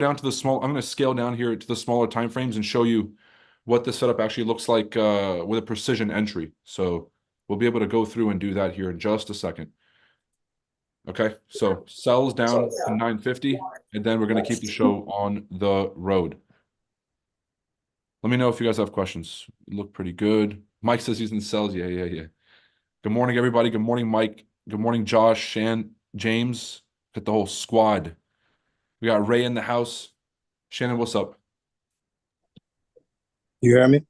down to the small, I'm going to scale down here to the smaller time frames and show you what the setup actually looks like with a precision entry. So we'll be able to go through and do that here in just a second. Okay, so sells down to 950, and then we're going to keep the show on the road. Let me know if you guys have questions. You look pretty good. Mike says he's in sells. Yeah, yeah, yeah. Good morning, everybody. Good morning, Mike. Good morning, Josh, Shan, James. Got the whole squad. We got Ray in the house. Shannon, what's up? You hear me?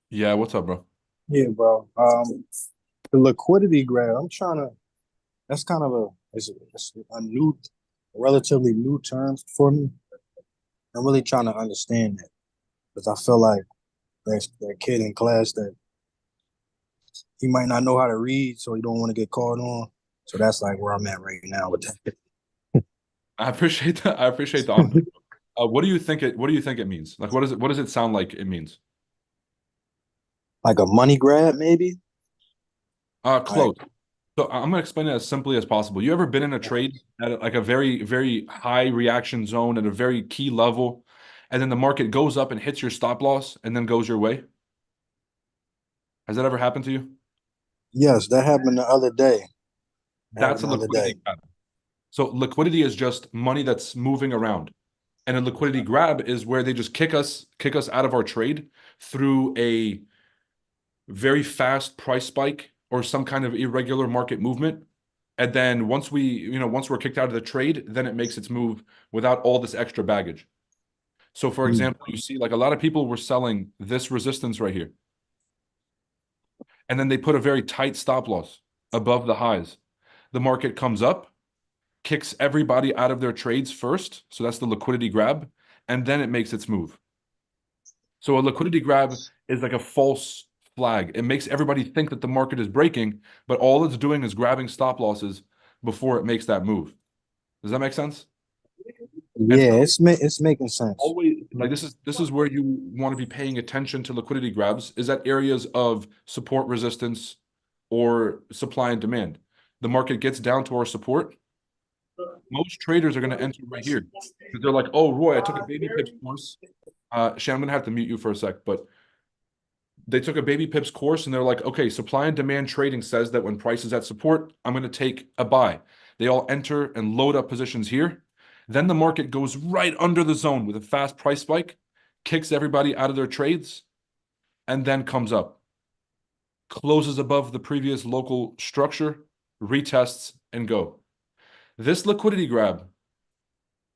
Yeah, what's up, bro? Yeah, bro. The liquidity grab, that's kind of it's a new, relatively new term for me. I'm really trying to understand that because I feel like there's that kid in class that he might not know how to read, so he don't want to get caught on. So that's like where I'm at right now with that. I appreciate that. I appreciate the honesty. What do you think it? What do you think it means? Like, what is it? What does it sound like it means? Like a money grab, maybe? Like, Close. So I'm gonna explain it as simply as possible. You ever been in a trade at like a very, very high reaction zone at a very key level, and then the market goes up and hits your stop loss and then goes your way? Has that ever happened to you? yes, that happened the other day. That That's happened a the other day. liquidity grab. So liquidity is just money that's moving around. And a liquidity grab is where they just kick us out of our trade through a very fast price spike or some kind of irregular market movement. And then once we're kicked out of the trade, then it makes its move without all this extra baggage. So for Mm. example, you see like a lot of people were selling this resistance right here. And then they put a very tight stop loss above the highs. The market comes up, kicks everybody out of their trades first. So that's the liquidity grab. And then it makes its move. So a liquidity grab is like a false flag. It makes everybody think that the market is breaking, but all it's doing is grabbing stop losses before it makes that move. Does that make sense? And Yeah, so it's making sense. always like this is where you want to be paying attention to liquidity grabs is at areas of support resistance or supply and demand. The market gets down to our support. Most traders are going to enter right here because they're like, "Oh, Roy, I took a baby pips course." Shan, I'm going to have to mute you for a sec, but they took a baby pips course and they're like, okay, supply and demand trading says that when price is at support, I'm going to take a buy. They all enter and load up positions here. Then the market goes right under the zone with a fast price spike, kicks everybody out of their trades, and then comes up, closes above the previous local structure, retests, and go. This liquidity grab,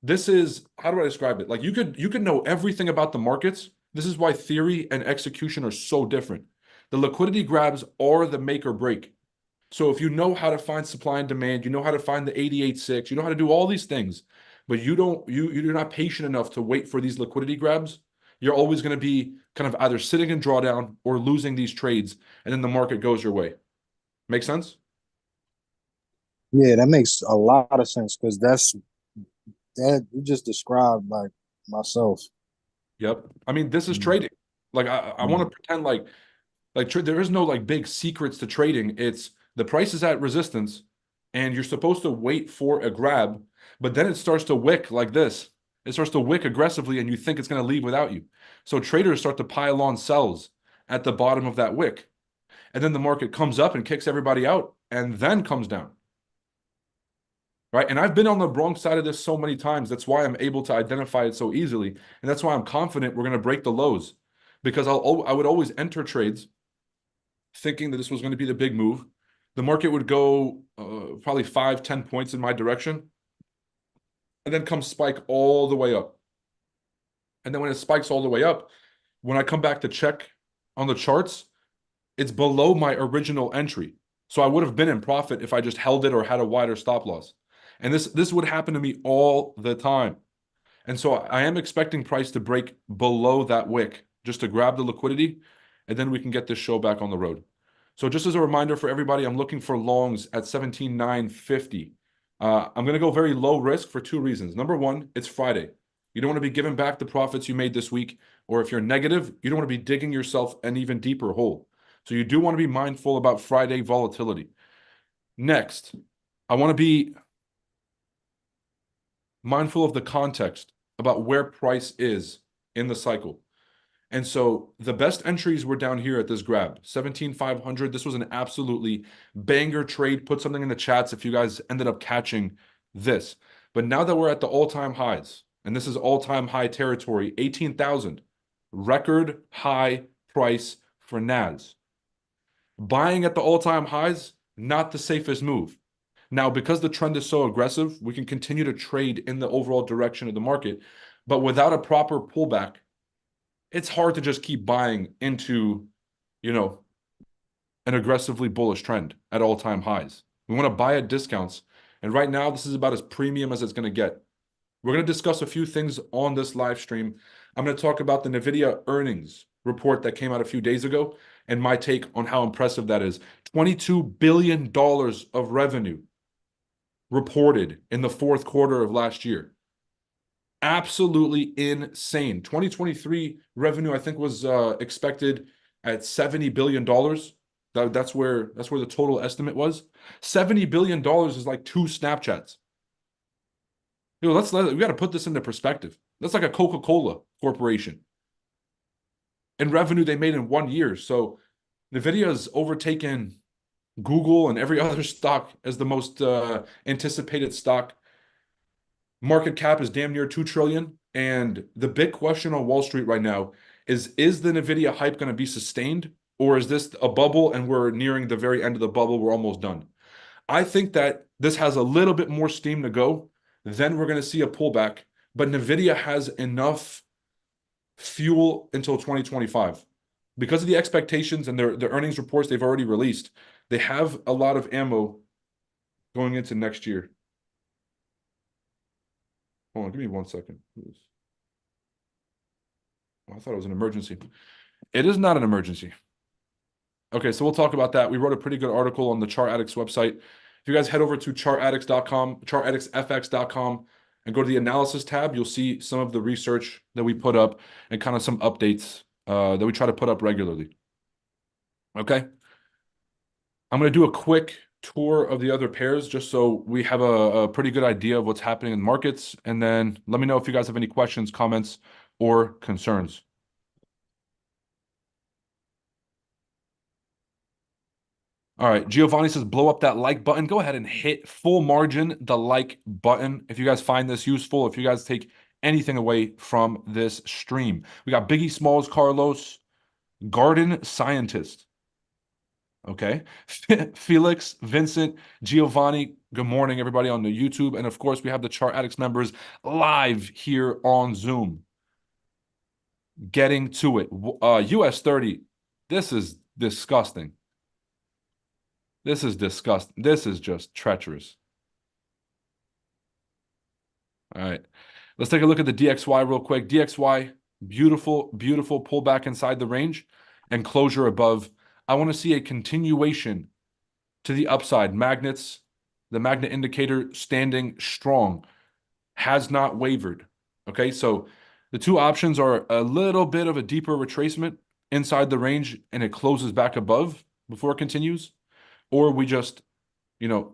this is how do I describe it? Like you could know everything about the markets. This is why theory and execution are so different. The liquidity grabs are the make or break. So if you know how to find supply and demand, you know how to find the 88.6, you know how to do all these things, but you're not patient enough to wait for these liquidity grabs, you're always going to be kind of either sitting in drawdown or losing these trades, and then the market goes your way. Make sense? Yeah, that makes a lot of sense because that you just described like myself. Yep. I mean, this is Mm. trading. Like I want Mm. to pretend like there is no like big secrets to trading. It's the price is at resistance and you're supposed to wait for a grab, but then it starts to wick like this. It starts to wick aggressively and you think it's going to leave without you. So traders start to pile on sells at the bottom of that wick. And then the market comes up and kicks everybody out and then comes down. Right. And I've been on the wrong side of this so many times. That's why I'm able to identify it so easily. And that's why I'm confident we're going to break the lows because I would always enter trades thinking that this was going to be the big move. The market would go probably 5, 10 points in my direction and then come spike all the way up. And then when it spikes all the way up, when I come back to check on the charts, it's below my original entry. So I would have been in profit if I just held it or had a wider stop loss. And this would happen to me all the time. And so I am expecting price to break below that wick just to grab the liquidity, and then we can get this show back on the road. So just as a reminder for everybody, I'm looking for longs at 17,950. I'm going to go very low risk for two reasons. Number one, it's Friday. You don't want to be giving back the profits you made this week, or if you're negative, you don't want to be digging yourself an even deeper hole. So you do want to be mindful about Friday volatility. Next, I want to be mindful of the context about where price is in the cycle. And so the best entries were down here at this grab, 17,500. This was an absolutely banger trade. Put something in the chats if you guys ended up catching this. But now that we're at the all-time highs, and this is all-time high territory, 18,000, record high price for NAS. Buying at the all-time highs, not the safest move. Now, because the trend is so aggressive, we can continue to trade in the overall direction of the market. But without a proper pullback, it's hard to just keep buying into, you know, an aggressively bullish trend at all-time highs. We want to buy at discounts. And right now, this is about as premium as it's going to get. We're going to discuss a few things on this live stream. I'm going to talk about the NVIDIA earnings report that came out a few days ago and my take on how impressive that is. $22 billion of revenue reported in the fourth quarter of last year. Absolutely insane. 2023 revenue, I think, was expected at $70 billion. That's where the total estimate was. $70 billion is like 2 Snapchats. You know, we got to put this into perspective. That's like a Coca-Cola corporation in revenue they made in 1 year. So NVIDIA has overtaken Google and every other stock as the most anticipated stock. Market cap is damn near 2 trillion. And the big question on Wall Street right now is the NVIDIA hype going to be sustained, or is this a bubble and we're nearing the very end of the bubble? We're almost done. I think that this has a little bit more steam to go. Then we're going to see a pullback. But NVIDIA has enough fuel until 2025. Because of the expectations and their earnings reports they've already released, they have a lot of ammo going into next year. Hold on, give me 1 second. Oh, I thought it was an emergency. It is not an emergency. Okay, so we'll talk about that. We wrote a pretty good article on the Chart Addicts website. If you guys head over to chartaddicts.com, chartaddictsfx.com, and go to the analysis tab, you'll see some of the research that we put up and kind of some updates that we try to put up regularly. Okay. I'm going to do a quick tour of the other pairs just so we have a pretty good idea of what's happening in markets. And then let me know if you guys have any questions, comments, or concerns. All right, Giovanni says, blow up that like button. Go ahead and hit full margin the like button if you guys find this useful, if you guys take anything away from this stream. We got Biggie Smalls, Carlos, Garden Scientist. Okay. Felix, Vincent, Giovanni, good morning, everybody on the YouTube. And of course, we have the Chart Addicts members live here on Zoom. Getting to it. US 30. This is disgusting. This is disgusting. This is just treacherous. All right. Let's take a look at the DXY real quick. DXY, beautiful, beautiful pullback inside the range and closure above. I want to see a continuation to the upside. Magnets, the magnet indicator standing strong, has not wavered. Okay, so the two options are a little bit of a deeper retracement inside the range and it closes back above before it continues, or we just,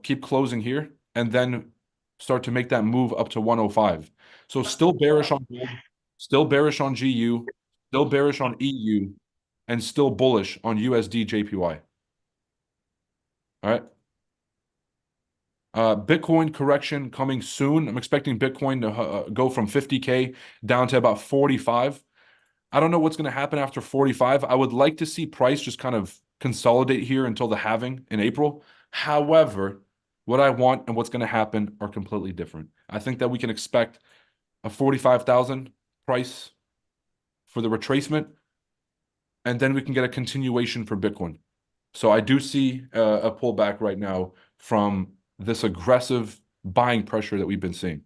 keep closing here and then start to make that move up to 105. So still bearish on gold, still bearish on GU, still bearish on EU, and still bullish on USD JPY. All right. Bitcoin correction coming soon. I'm expecting Bitcoin to go from 50K down to about 45. I don't know what's going to happen after 45. I would like to see price just kind of consolidate here until the halving in April. However, what I want and what's going to happen are completely different. I think that we can expect a 45,000 price for the retracement, and then we can get a continuation for Bitcoin. So I do see a pullback right now from this aggressive buying pressure that we've been seeing.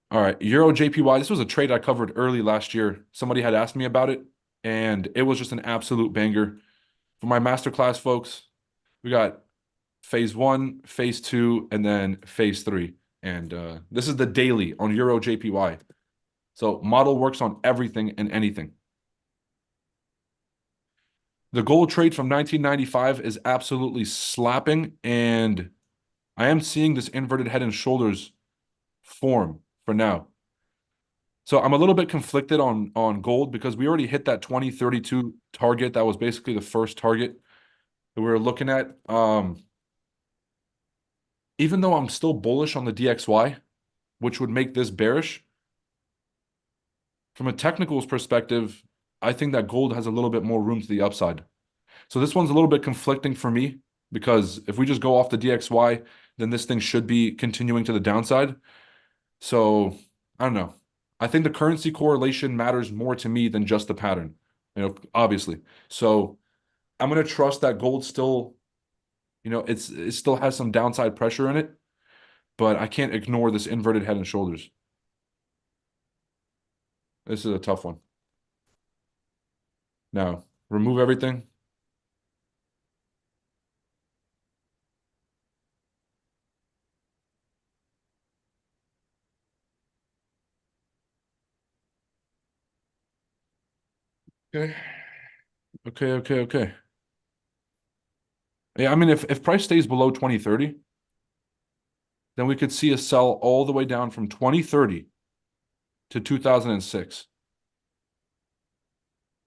All right, Euro JPY. This was a trade I covered early last year. Somebody had asked me about it, and it was just an absolute banger. For my masterclass folks, we got phase 1, phase 2, and then phase 3. And this is the daily on Euro JPY. So model works on everything and anything. The gold trade from 1995 is absolutely slapping, and I am seeing this inverted head and shoulders form for now. So I'm a little bit conflicted on gold because we already hit that 2032 target. That was basically the first target that we were looking at. Even though I'm still bullish on the DXY, which would make this bearish, from a technicals perspective, I think that gold has a little bit more room to the upside. So this one's a little bit conflicting for me because if we just go off the DXY, then this thing should be continuing to the downside. So I don't know. I think the currency correlation matters more to me than just the pattern, obviously. So I'm gonna trust that gold still, it still has some downside pressure in it, but I can't ignore this inverted head and shoulders. This is a tough one. Now, remove everything. Okay. Okay, okay, okay. Yeah, I mean, if price stays below 2030, then we could see a sell all the way down from 2030 to 2006.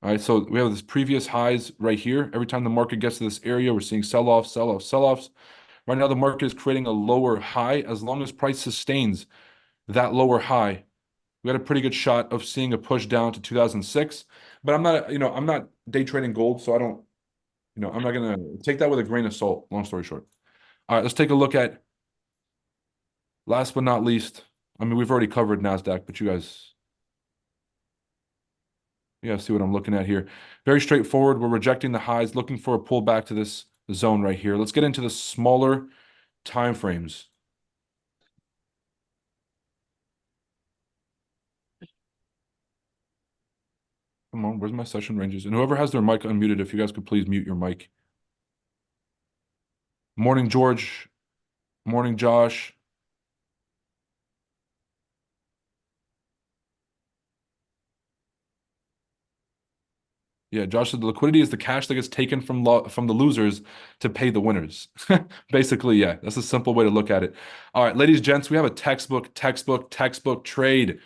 All right, so we have this previous highs right here. Every time the market gets to this area, we're seeing sell-offs, sell-offs, sell-offs. Right now, the market is creating a lower high. As long as price sustains that lower high, we got a pretty good shot of seeing a push down to 2006. But I'm not day trading gold, so I don't, I'm not gonna take that with a grain of salt, long story short. All right, let's take a look at last but not least. I mean, we've already covered NASDAQ, but you guys see what I'm looking at here. Very straightforward. We're rejecting the highs, looking for a pullback to this zone right here. Let's get into the smaller time frames. Come on, where's my session ranges? And whoever has their mic unmuted, if you guys could please mute your mic. Morning, George. Morning, Josh. Yeah, Josh said the liquidity is the cash that gets taken from the losers to pay the winners. Basically, yeah, that's a simple way to look at it. All right, ladies, gents, we have a textbook trade.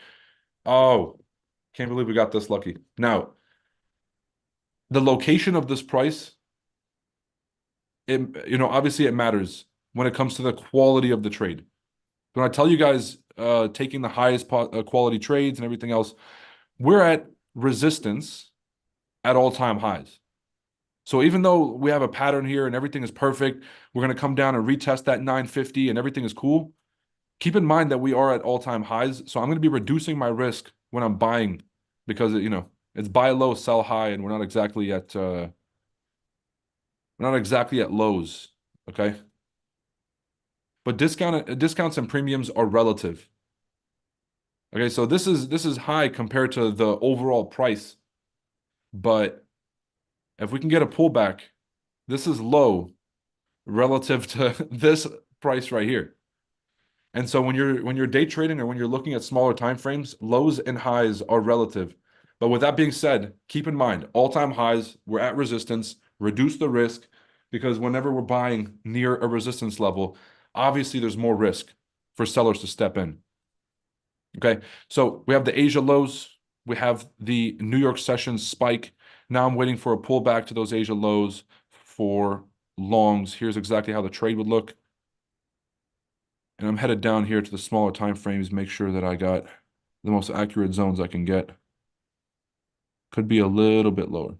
Oh, can't believe we got this lucky. Now, the location of this price, obviously it matters when it comes to the quality of the trade. When I tell you guys taking the highest quality trades and everything else, we're at resistance at all-time highs. So even though we have a pattern here and everything is perfect, we're going to come down and retest that 950 and everything is cool. Keep in mind that we are at all-time highs. So I'm going to be reducing my risk when I'm buying because it's buy low, sell high, and we're not exactly at lows. Okay. But discounts and premiums are relative. Okay, so this is high compared to the overall price, but if we can get a pullback, this is low relative to this price right here. And so when you're day trading or when you're looking at smaller time frames, lows and highs are relative. But with that being said, keep in mind, all-time highs, we're at resistance, reduce the risk because whenever we're buying near a resistance level, obviously there's more risk for sellers to step in. Okay, so we have the Asia lows, we have the New York sessions spike. Now I'm waiting for a pullback to those Asia lows for longs. Here's exactly how the trade would look. And I'm headed down here to the smaller time frames, make sure that I got the most accurate zones I can get. Could be a little bit lower.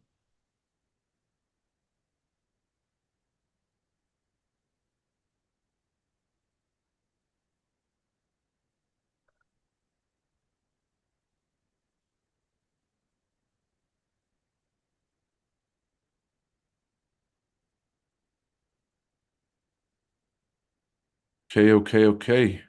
Okay, okay, okay.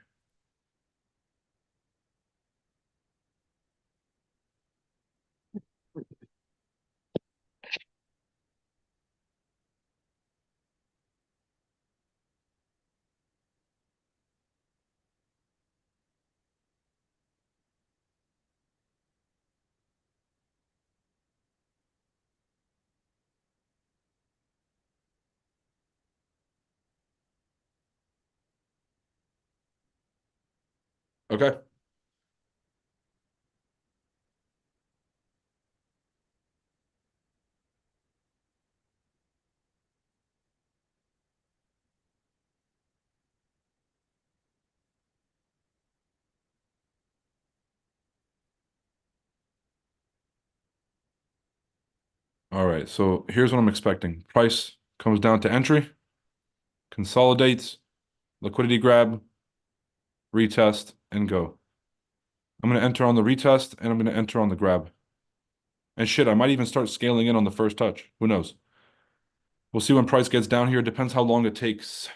Okay. All right, so here's what I'm expecting. Price comes down to entry, consolidates, liquidity grab, retest, and go. I'm going to enter on the retest and I'm going to enter on the grab. And shit, I might even start scaling in on the first touch. Who knows? We'll see when price gets down here. It depends how long it takes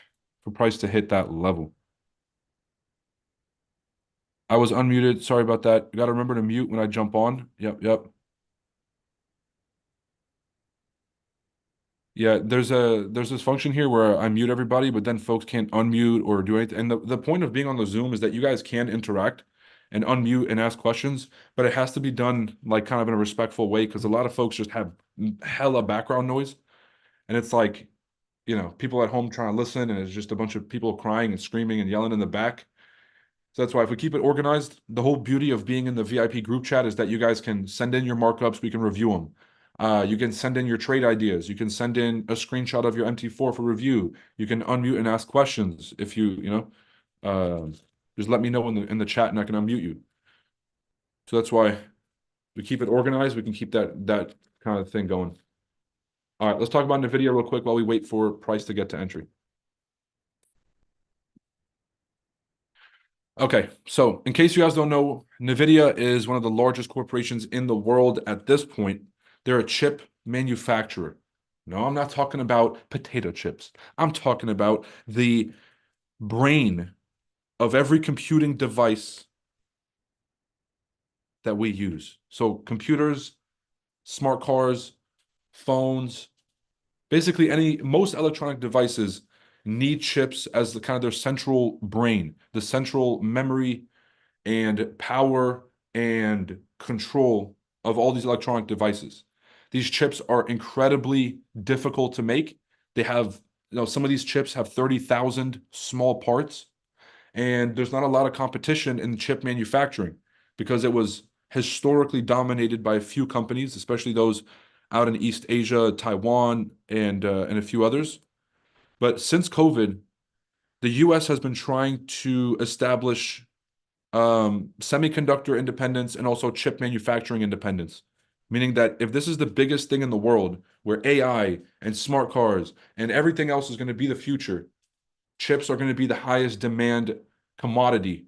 for price to hit that level. I was unmuted. Sorry about that. You got to remember to mute when I jump on. Yep, yep. Yeah, there's this function here where I mute everybody, but then folks can't unmute or do anything. And the point of being on the Zoom is that you guys can interact and unmute and ask questions, but it has to be done like kind of in a respectful way because a lot of folks just have hella background noise. And it's like, people at home trying to listen, and it's just a bunch of people crying and screaming and yelling in the back. So that's why if we keep it organized, the whole beauty of being in the VIP group chat is that you guys can send in your markups, we can review them. You can send in your trade ideas. You can send in a screenshot of your MT4 for review. You can unmute and ask questions if just let me know in the chat and I can unmute you. So that's why we keep it organized. We can keep that kind of thing going. All right, let's talk about NVIDIA real quick while we wait for price to get to entry. Okay, so in case you guys don't know, NVIDIA is one of the largest corporations in the world at this point. They're a chip manufacturer. No, I'm not talking about potato chips. I'm talking about the brain of every computing device that we use. So computers, smart cars, phones, basically most electronic devices need chips as the kind of their central brain, the central memory and power and control of all these electronic devices. These chips are incredibly difficult to make. They have, some of these chips have 30,000 small parts, and there's not a lot of competition in chip manufacturing because it was historically dominated by a few companies, especially those out in East Asia, Taiwan, and a few others. But since COVID, the US has been trying to establish semiconductor independence and also chip manufacturing independence. Meaning that if this is the biggest thing in the world where AI and smart cars and everything else is going to be the future, chips are going to be the highest demand commodity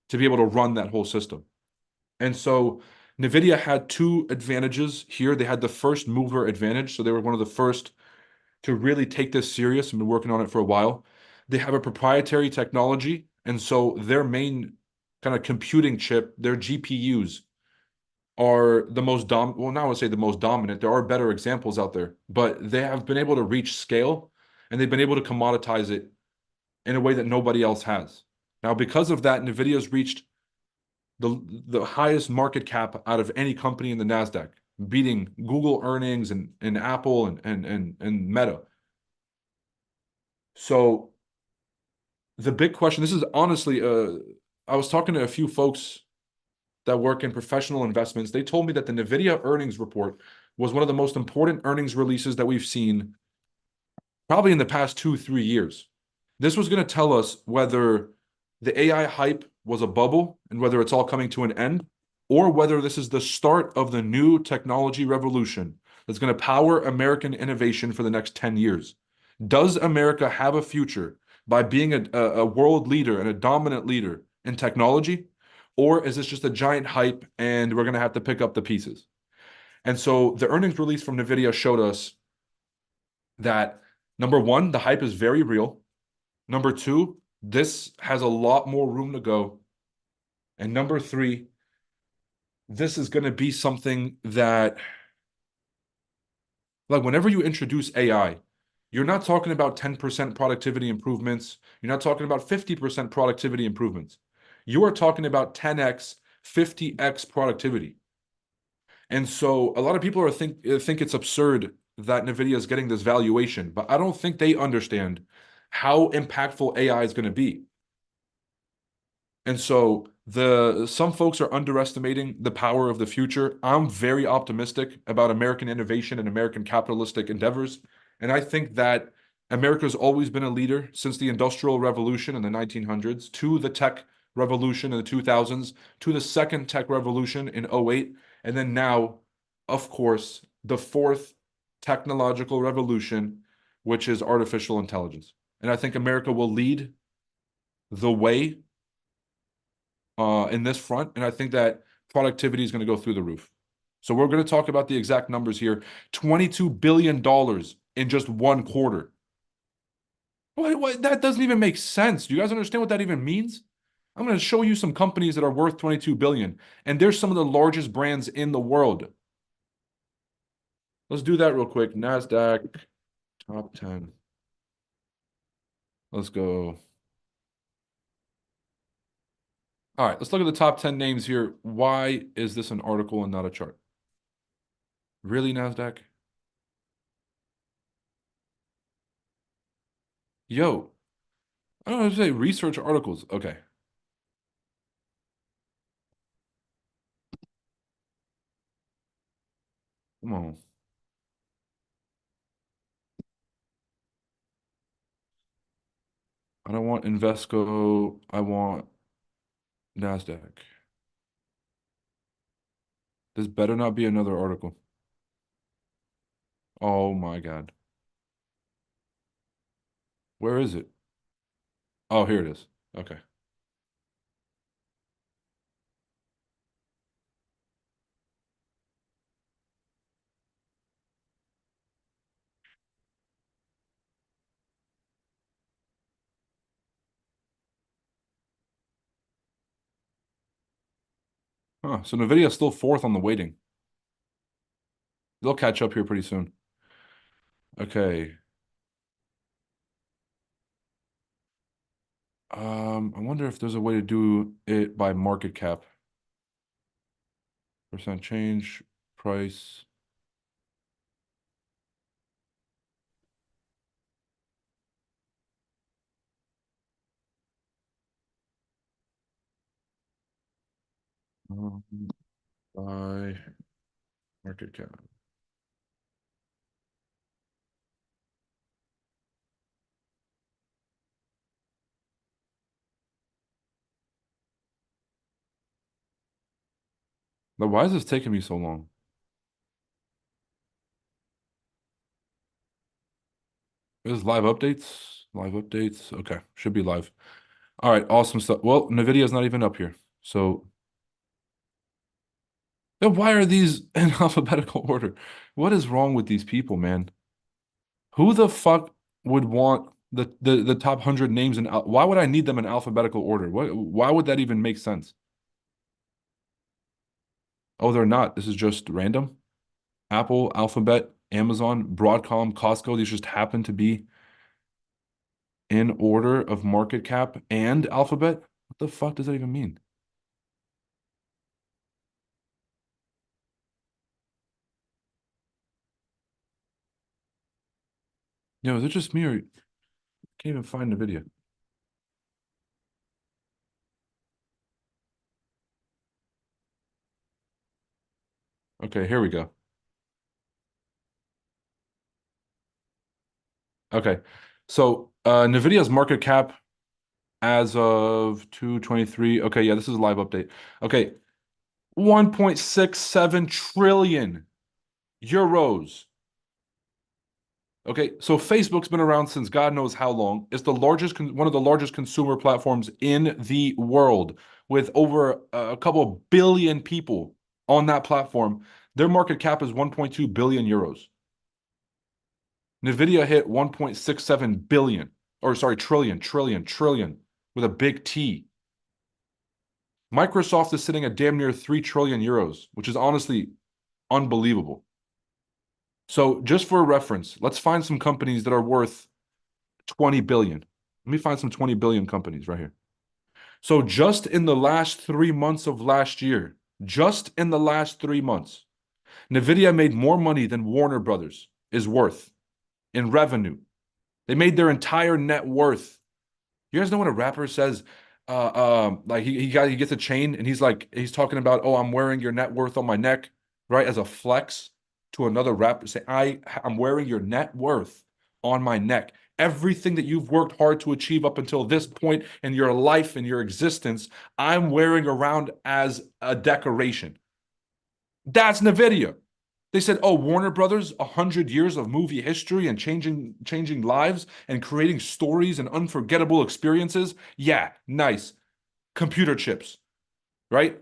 to be able to run that whole system. And so NVIDIA had two advantages here. They had the first mover advantage. So they were one of the first to really take this serious and been working on it for a while. They have a proprietary technology. And so their main kind of computing chip, their GPUs are the most well, now I would say the most dominant. There are better examples out there, but they have been able to reach scale and they've been able to commoditize it in a way that nobody else has. Now, because of that, NVIDIA's reached the highest market cap out of any company in the NASDAQ, beating Google earnings and Apple and Meta. So the big question, this is honestly, I was talking to a few folks that work in professional investments. They told me that the NVIDIA earnings report was one of the most important earnings releases that we've seen probably in the past 2-3 years. This was going to tell us whether the AI hype was a bubble and whether it's all coming to an end, or whether this is the start of the new technology revolution that's going to power American innovation for the next 10 years. Does America have a future by being a world leader and a dominant leader in technology? Or is this just a giant hype and we're going to have to pick up the pieces? And so the earnings release from NVIDIA showed us that number one, the hype is very real. Number two, this has a lot more room to go. And number three, this is going to be something that, like, whenever you introduce AI, you're not talking about 10% productivity improvements. You're not talking about 50% productivity improvements. You are talking about 10x, 50x productivity. And so a lot of people think it's absurd that NVIDIA is getting this valuation, but I don't think they understand how impactful AI is going to be. And so some folks are underestimating the power of the future. I'm very optimistic about American innovation and American capitalistic endeavors. And I think that America's always been a leader since the Industrial Revolution in the 1900s to the tech revolution in the 2000s to the second tech revolution in '08. And then now, of course, the fourth technological revolution, which is artificial intelligence. And I think America will lead the way in this front. And I think that productivity is going to go through the roof. So we're going to talk about the exact numbers here. $22 billion in just one quarter. What? That doesn't even make sense. Do you guys understand what that even means? I'm going to show you some companies that are worth 22 billion, and they're some of the largest brands in the world. Let's do that real quick. NASDAQ top 10. Let's go. All right, let's look at the top 10 names here. Why is this an article and not a chart? Really, NASDAQ? Yo, I don't know how to say research articles. Okay. Come on. I don't want Invesco. I want NASDAQ. This better not be another article. Oh my God. Where is it? Oh, here it is. Okay. Huh. So Nvidia is still fourth on the weighting. They'll catch up here pretty soon. Okay. I wonder if there's a way to do it by market cap. Percent change, price. Um, by market cap. Now, why is this taking me so long? Is live updates? Live updates. Okay, should be live. All right, awesome stuff. Well, Nvidia's not even up here. So, then why are these in alphabetical order? What is wrong with these people, man? Who the fuck would want the top 100 names in why would I need them in alphabetical order? Why would that even make sense? Oh, they're not. This is just random. Apple, Alphabet, Amazon, Broadcom, Costco, these just happen to be in order of market cap and alphabet. What the fuck does that even mean? Is it just me or can't even find the video? Okay, here we go. Okay. So Nvidia's market cap as of 2/23. Okay, yeah, this is a live update. Okay, 1.67 trillion euros. Okay, so Facebook's been around since God knows how long. It's the largest, one of the largest consumer platforms in the world, with over a couple billion people on that platform. Their market cap is 1.2 billion euros. Nvidia hit 1.67 billion, or sorry, trillion, with a big T. Microsoft is sitting at damn near 3 trillion euros, which is honestly unbelievable. So just for reference, let's find some companies that are worth 20 billion. Let me find some 20 billion companies right here. So just in the last 3 months of last year, just in the last 3 months, Nvidia made more money than Warner Brothers is worth in revenue. They made their entire net worth. You guys know when a rapper says, like he gets a chain and he's talking about, oh, I'm wearing your net worth on my neck, right? As a flex to another rapper. Say, I'm wearing your net worth on my neck. Everything that you've worked hard to achieve up until this point in your life and your existence, I'm wearing around as a decoration. That's NVIDIA. They said, "Oh, Warner Brothers, 100 years of movie history and changing lives and creating stories and unforgettable experiences." Yeah, nice. Computer chips, right?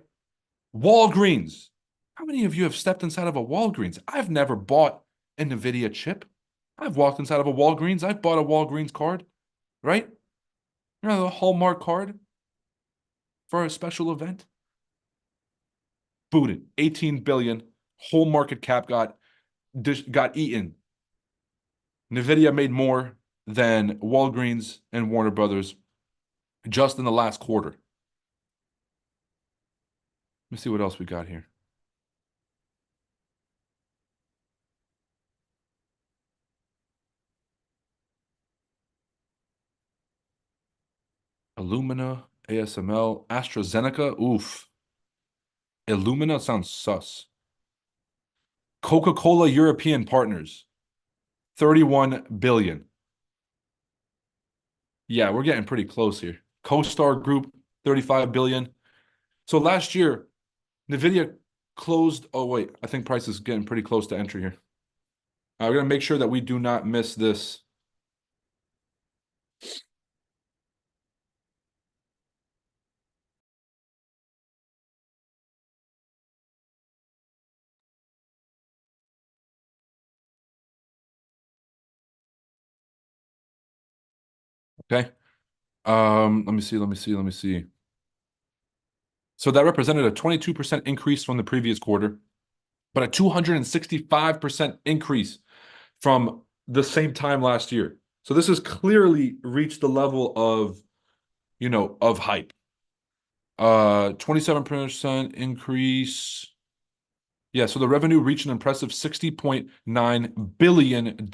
Walgreens. How many of you have stepped inside of a Walgreens? I've never bought an Nvidia chip. I've walked inside of a Walgreens. I've bought a Walgreens card, right? You know, the Hallmark card for a special event. Booted. 18 billion. Whole market cap got eaten. Nvidia made more than Walgreens and Warner Brothers just in the last quarter. Let me see what else we got here. Illumina, ASML, AstraZeneca. Oof. Illumina sounds sus. Coca-Cola European Partners, 31 billion. Yeah, we're getting pretty close here. CoStar Group, 35 billion. So last year, Nvidia closed. Oh, wait, I think price is getting pretty close to entry here. We're going to make sure that we do not miss this. Okay. Let me see. So that represented a 22% increase from the previous quarter, but a 265% increase from the same time last year. So this has clearly reached the level of, of hype. 27% increase. Yeah, so the revenue reached an impressive $60.9 billion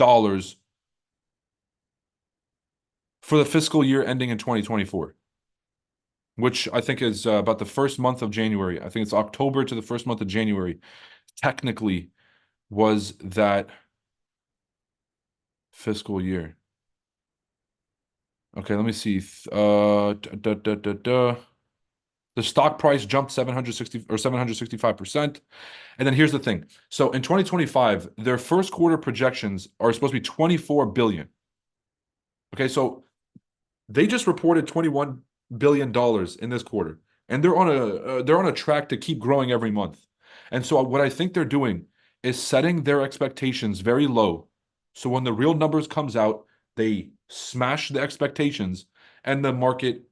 for the fiscal year ending in 2024, which I think is about the first month of January. I think it's October to the first month of January, technically was that fiscal year. Okay, let me see. The stock price jumped 760 or 765%. And then here's the thing. So in 2025, their first quarter projections are supposed to be 24 billion. Okay, so they just reported 21 billion dollars in this quarter, and they're on a track to keep growing every month. And so what I think they're doing is setting their expectations very low. So when the real numbers comes out, they smash the expectations and the market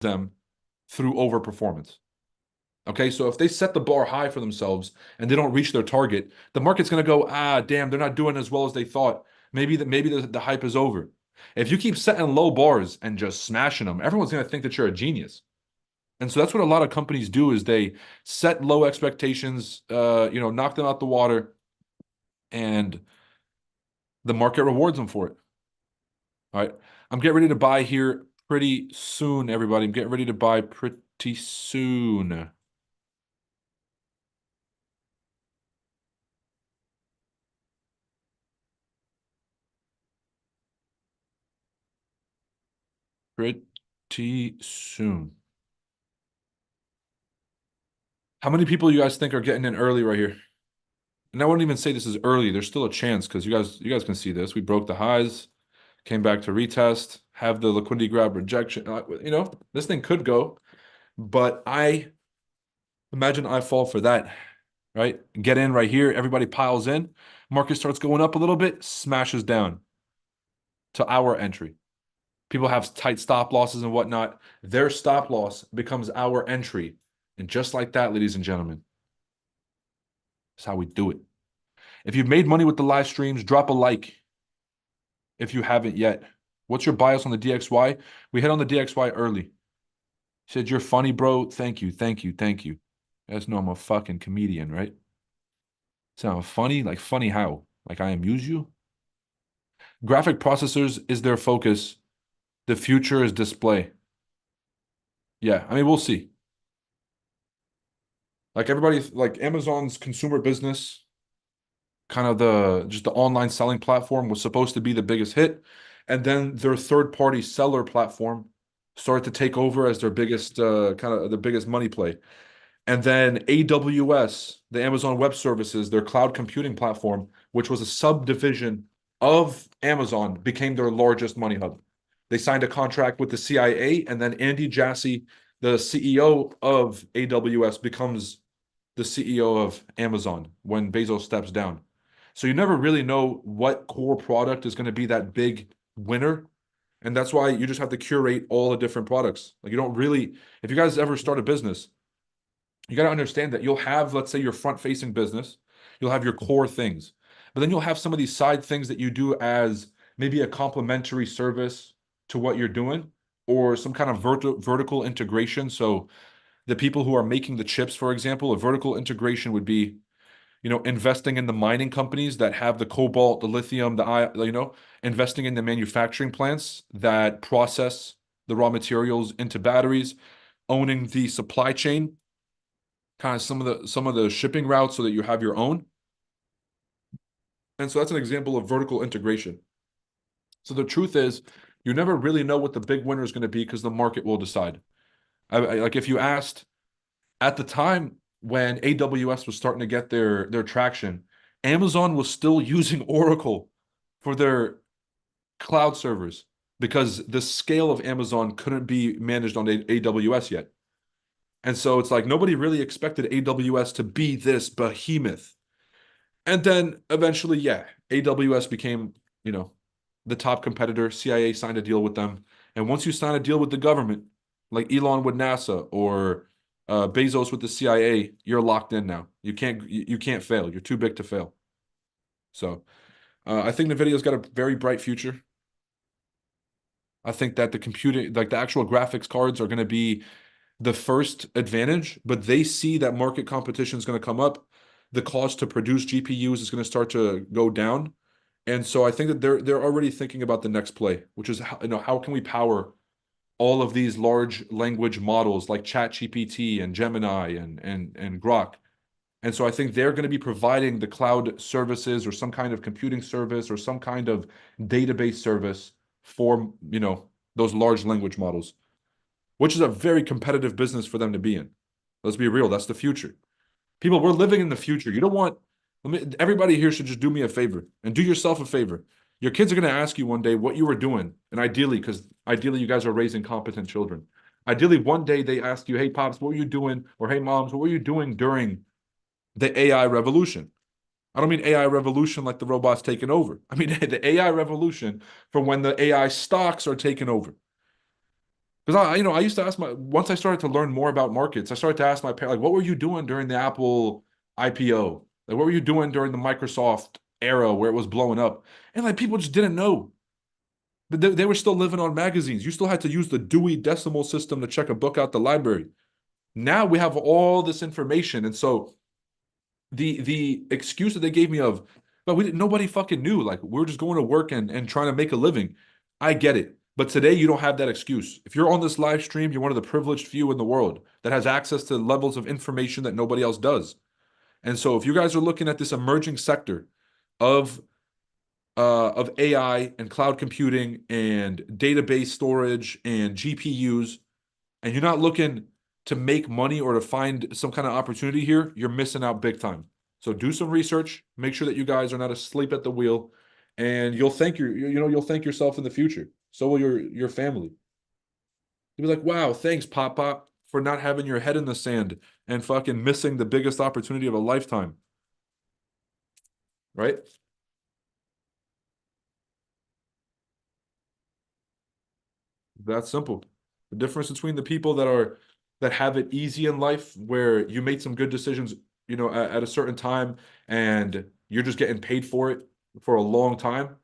them through overperformance. Okay, so if they set the bar high for themselves and they don't reach their target, the market's going to go, damn, they're not doing as well as they thought. Maybe the hype is over. If you keep setting low bars and just smashing them, everyone's going to think that you're a genius. And so that's what a lot of companies do is they set low expectations, knock them out the water, and the market rewards them for it. All right. I'm getting ready to buy here pretty soon, everybody. I'm getting ready to buy pretty soon. Pretty soon. How many people you guys think are getting in early right here? And I wouldn't even say this is early. There's still a chance because you guys can see this. We broke the highs, came back to retest, have the liquidity grab rejection. This thing could go, but I imagine I fall for that, right? Get in right here. Everybody piles in. Market starts going up a little bit, smashes down to our entry. People have tight stop losses and whatnot. Their stop loss becomes our entry. And just like that, ladies and gentlemen, that's how we do it. If you've made money with the live streams, drop a like if you haven't yet. What's your bias on the DXY? We hit on the DXY early. Said, you're funny, bro. Thank you, thank you, thank you. You guys know I'm a fucking comedian, right? So I'm funny? Like funny how? Like I amuse you? Graphic processors is their focus. The future is display. Yeah, I mean, we'll see. Like everybody, like Amazon's consumer business, kind of the online selling platform was supposed to be the biggest hit. And then their third-party seller platform started to take over as their biggest kind of the biggest money play. And then AWS, the Amazon Web Services, their cloud computing platform, which was a subdivision of Amazon, became their largest money hub. They signed a contract with the CIA, and then Andy Jassy, the CEO of AWS, becomes the CEO of Amazon when Bezos steps down. So you never really know what core product is going to be that big winner. And that's why you just have to curate all the different products. Like you don't really, if you guys ever start a business, you got to understand that you'll have, let's say, your front-facing business, you'll have your core things, but then you'll have some of these side things that you do as maybe a complementary service to what you're doing, or some kind of vertical integration. So the people who are making the chips, for example, a vertical integration would be, investing in the mining companies that have the cobalt, the lithium, investing in the manufacturing plants that process the raw materials into batteries, owning the supply chain, kind of some of the shipping routes so that you have your own. And so that's an example of vertical integration. So the truth is, you never really know what the big winner is going to be because the market will decide. Like if you asked at the time when AWS was starting to get their traction, Amazon was still using Oracle for their cloud servers because the scale of Amazon couldn't be managed on AWS yet. And so it's like nobody really expected AWS to be this behemoth. And then eventually, yeah, AWS became, the top competitor. CIA signed a deal with them. And once you sign a deal with the government, like Elon with NASA or Bezos with the CIA, you're locked in now. You can't fail. You're too big to fail. So I think NVIDIA's got a very bright future. I think that the computing, like the actual graphics cards, are going to be the first advantage, but they see that market competition is going to come up. The cost to produce GPUs is going to start to go down. And so I think that they're already thinking about the next play, which is how can we power all of these large language models like ChatGPT and Gemini and Grok. And so I think they're going to be providing the cloud services or some kind of computing service or some kind of database service for, those large language models, which is a very competitive business for them to be in. Let's be real, that's the future. People, we're living in the future. You don't want, everybody here should just do me a favor and do yourself a favor. Your kids are going to ask you one day what you were doing. And ideally, because ideally you guys are raising competent children. Ideally, one day they ask you, hey, Pops, what were you doing? Or hey, Moms, what were you doing during the AI revolution? I don't mean AI revolution like the robots taking over. I mean the AI revolution from when the AI stocks are taken over. Because I used to ask once I started to learn more about markets, I started to ask my parents, like, what were you doing during the Apple IPO? Like, what were you doing during the Microsoft era where it was blowing up? And like, people just didn't know. But they were still living on magazines. You still had to use the Dewey Decimal System to check a book out the library. Now we have all this information. And so the excuse that they gave me of, but nobody fucking knew. Like, we're just going to work and trying to make a living. I get it. But today you don't have that excuse. If you're on this live stream, you're one of the privileged few in the world that has access to levels of information that nobody else does. And so if you guys are looking at this emerging sector of of AI and cloud computing and database storage and GPUs, and you're not looking to make money or to find some kind of opportunity here, you're missing out big time. So do some research, make sure that you guys are not asleep at the wheel, and you'll thank yourself in the future. So will your family. You'll be like, wow, thanks, Pop Pop, for not having your head in the sand and fucking missing the biggest opportunity of a lifetime. Right? That's simple. The difference between the people that have it easy in life, where you made some good decisions, at a certain time, and you're just getting paid for it for a long time,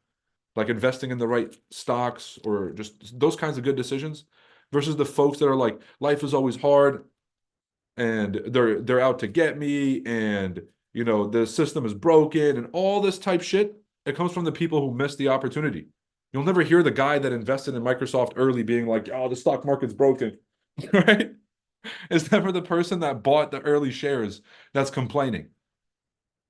like investing in the right stocks or just those kinds of good decisions, versus the folks that are like, life is always hard and they're out to get me, and the system is broken and all this type shit. It comes from the people who missed the opportunity. You'll never hear the guy that invested in Microsoft early being like, oh, the stock market's broken. Right? It's never the person that bought the early shares that's complaining.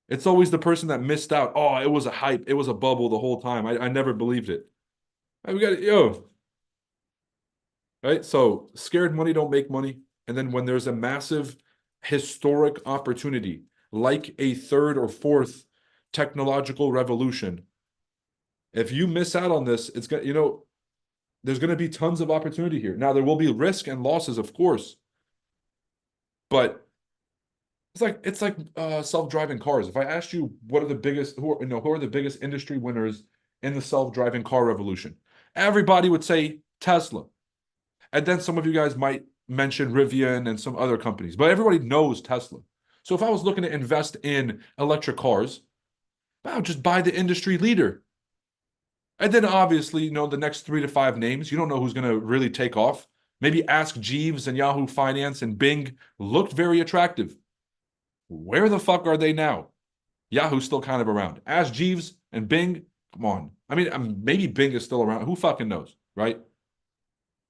It's always the person that missed out. Oh, it was a hype, it was a bubble the whole time, I never believed it. We got right? So scared money don't make money. And then when there's a massive historic opportunity, like a third or fourth technological revolution. If you miss out on this, it's gonna, there's gonna be tons of opportunity here. Now there will be risk and losses, of course, but it's like self-driving cars. If I asked you what are the biggest who are the biggest industry winners in the self-driving car revolution, everybody would say Tesla. And then some of you guys might mention Rivian and some other companies, but everybody knows Tesla. So if I was looking to invest in electric cars, I'll just buy the industry leader. And then obviously, the next 3 to 5 names, you don't know who's going to really take off. Maybe Ask Jeeves and Yahoo Finance and Bing looked very attractive. Where the fuck are they now? Yahoo's still kind of around. Ask Jeeves and Bing, come on. I mean, maybe Bing is still around. Who fucking knows, right?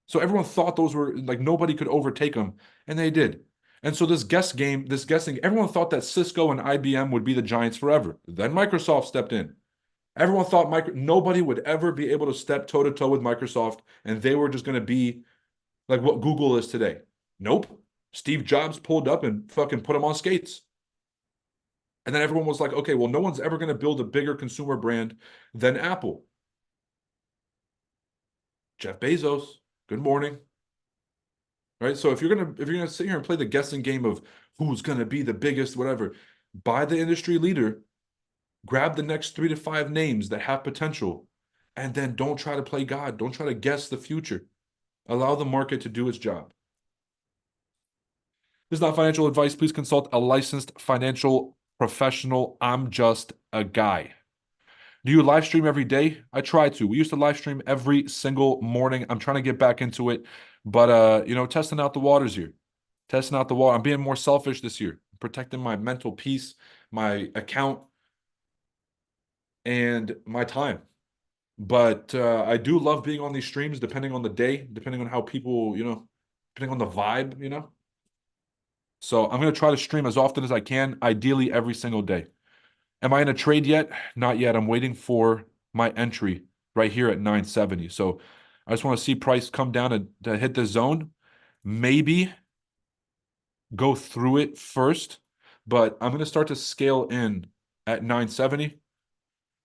So everyone thought those were like nobody could overtake them, and they did. And so this guessing, everyone thought that Cisco and IBM would be the giants forever. Then Microsoft stepped in. Everyone thought nobody would ever be able to step toe to toe with Microsoft, and they were just going to be like what Google is today. Nope. Steve Jobs pulled up and fucking put them on skates. And then everyone was like, okay, well, no one's ever going to build a bigger consumer brand than Apple. Jeff Bezos, good morning. Right? So if you're gonna sit here and play the guessing game of who's gonna be the biggest, whatever, buy the industry leader, grab the next 3 to 5 names that have potential, and then don't try to play God. Don't try to guess the future. Allow the market to do its job. This is not financial advice. Please consult a licensed financial professional. I'm just a guy. Do you live stream every day? I try to. We used to live stream every single morning. I'm trying to get back into it, but testing out the waters here. Testing out the water. I'm being more selfish this year, protecting my mental peace, my account, and my time. But I do love being on these streams, depending on the day, depending on how people, depending on the vibe. So I'm going to try to stream as often as I can, ideally every single day. Am I in a trade yet? Not yet. I'm waiting for my entry right here at 970. So I just want to see price come down to hit the zone. Maybe go through it first, but I'm going to start to scale in at 970.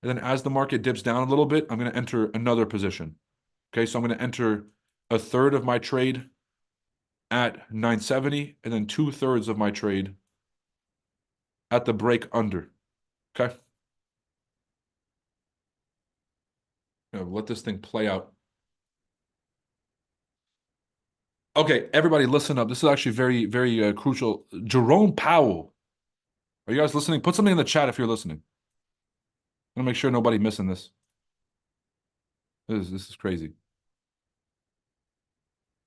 And then as the market dips down a little bit, I'm going to enter another position. Okay, so I'm going to enter a third of my trade at 970 and then 2/3 of my trade at the break under. Okay. Let this thing play out. Okay, everybody listen up. This is actually very, very crucial. Jerome Powell. Are you guys listening? Put something in the chat if you're listening. I'm gonna make sure nobody missing this. This is crazy.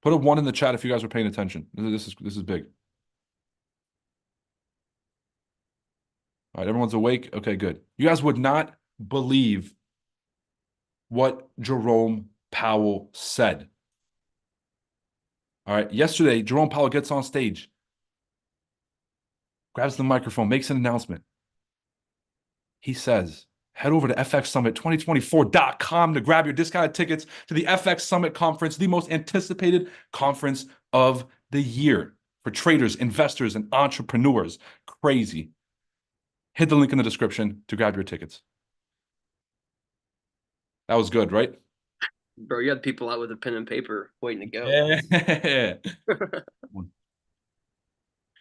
Put a 1 in the chat if you guys are paying attention. This is big. All right, everyone's awake. Okay, good. You guys would not believe what Jerome Powell said. All right, yesterday, Jerome Powell gets on stage, grabs the microphone, makes an announcement. He says, head over to fxsummit2024.com to grab your discounted tickets to the FX Summit Conference, the most anticipated conference of the year for traders, investors, and entrepreneurs. Crazy. Hit the link in the description to grab your tickets. That was good, right? Bro, you had people out with a pen and paper waiting to go. Yeah.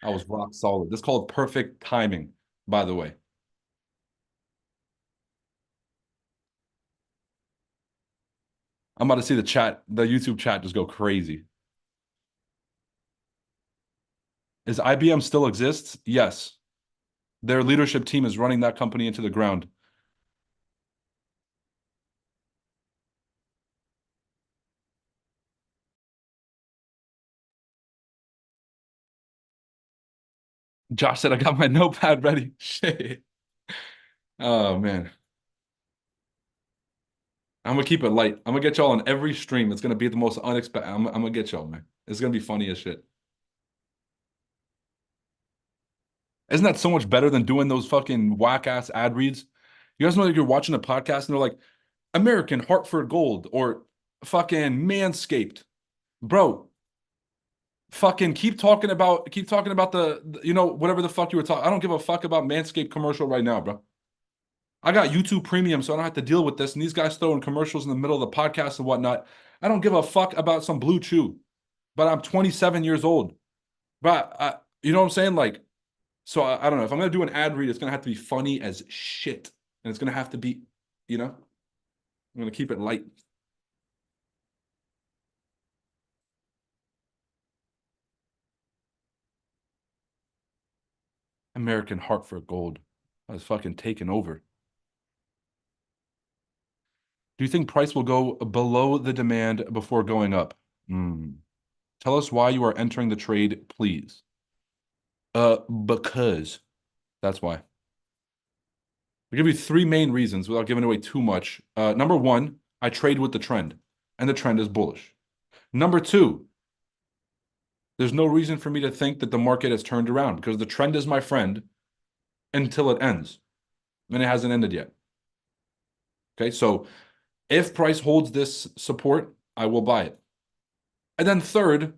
I was rock solid. This is called perfect timing, by the way. I'm about to see the YouTube chat just go crazy. Is IBM still exists? Yes. Their leadership team is running that company into the ground. Josh said, I got my notepad ready. Shit. Oh, man. I'm going to keep it light. I'm going to get y'all on every stream. It's going to be the most unexpected. I'm going to get y'all, man. It's going to be funny as shit. Isn't that so much better than doing those fucking whack-ass ad reads? You guys know that you're watching a podcast and they're like, American Hartford Gold or fucking Manscaped. Bro, Fucking keep talking about whatever the fuck you were talking. I don't give a fuck about Manscaped commercial right now, bro. I got YouTube Premium, so I don't have to deal with this. And these guys throwing commercials in the middle of the podcast and whatnot. I don't give a fuck about some Blue Chew, but I'm 27 years old. But you know what I'm saying? Like, so I don't know. If I'm gonna do an ad read, it's gonna have to be funny as shit, and it's gonna have to be, I'm gonna keep it light. American Hartford Gold. I was fucking taken over. Do you think price will go below the demand before going up? Tell us why you are entering the trade, please. Because that's why. I'll give you three main reasons without giving away too much. Number one, I trade with the trend, and the trend is bullish. Number two, there's no reason for me to think that the market has turned around because the trend is my friend until it ends, and it hasn't ended yet. Okay, so if price holds this support, I will buy it. And then third,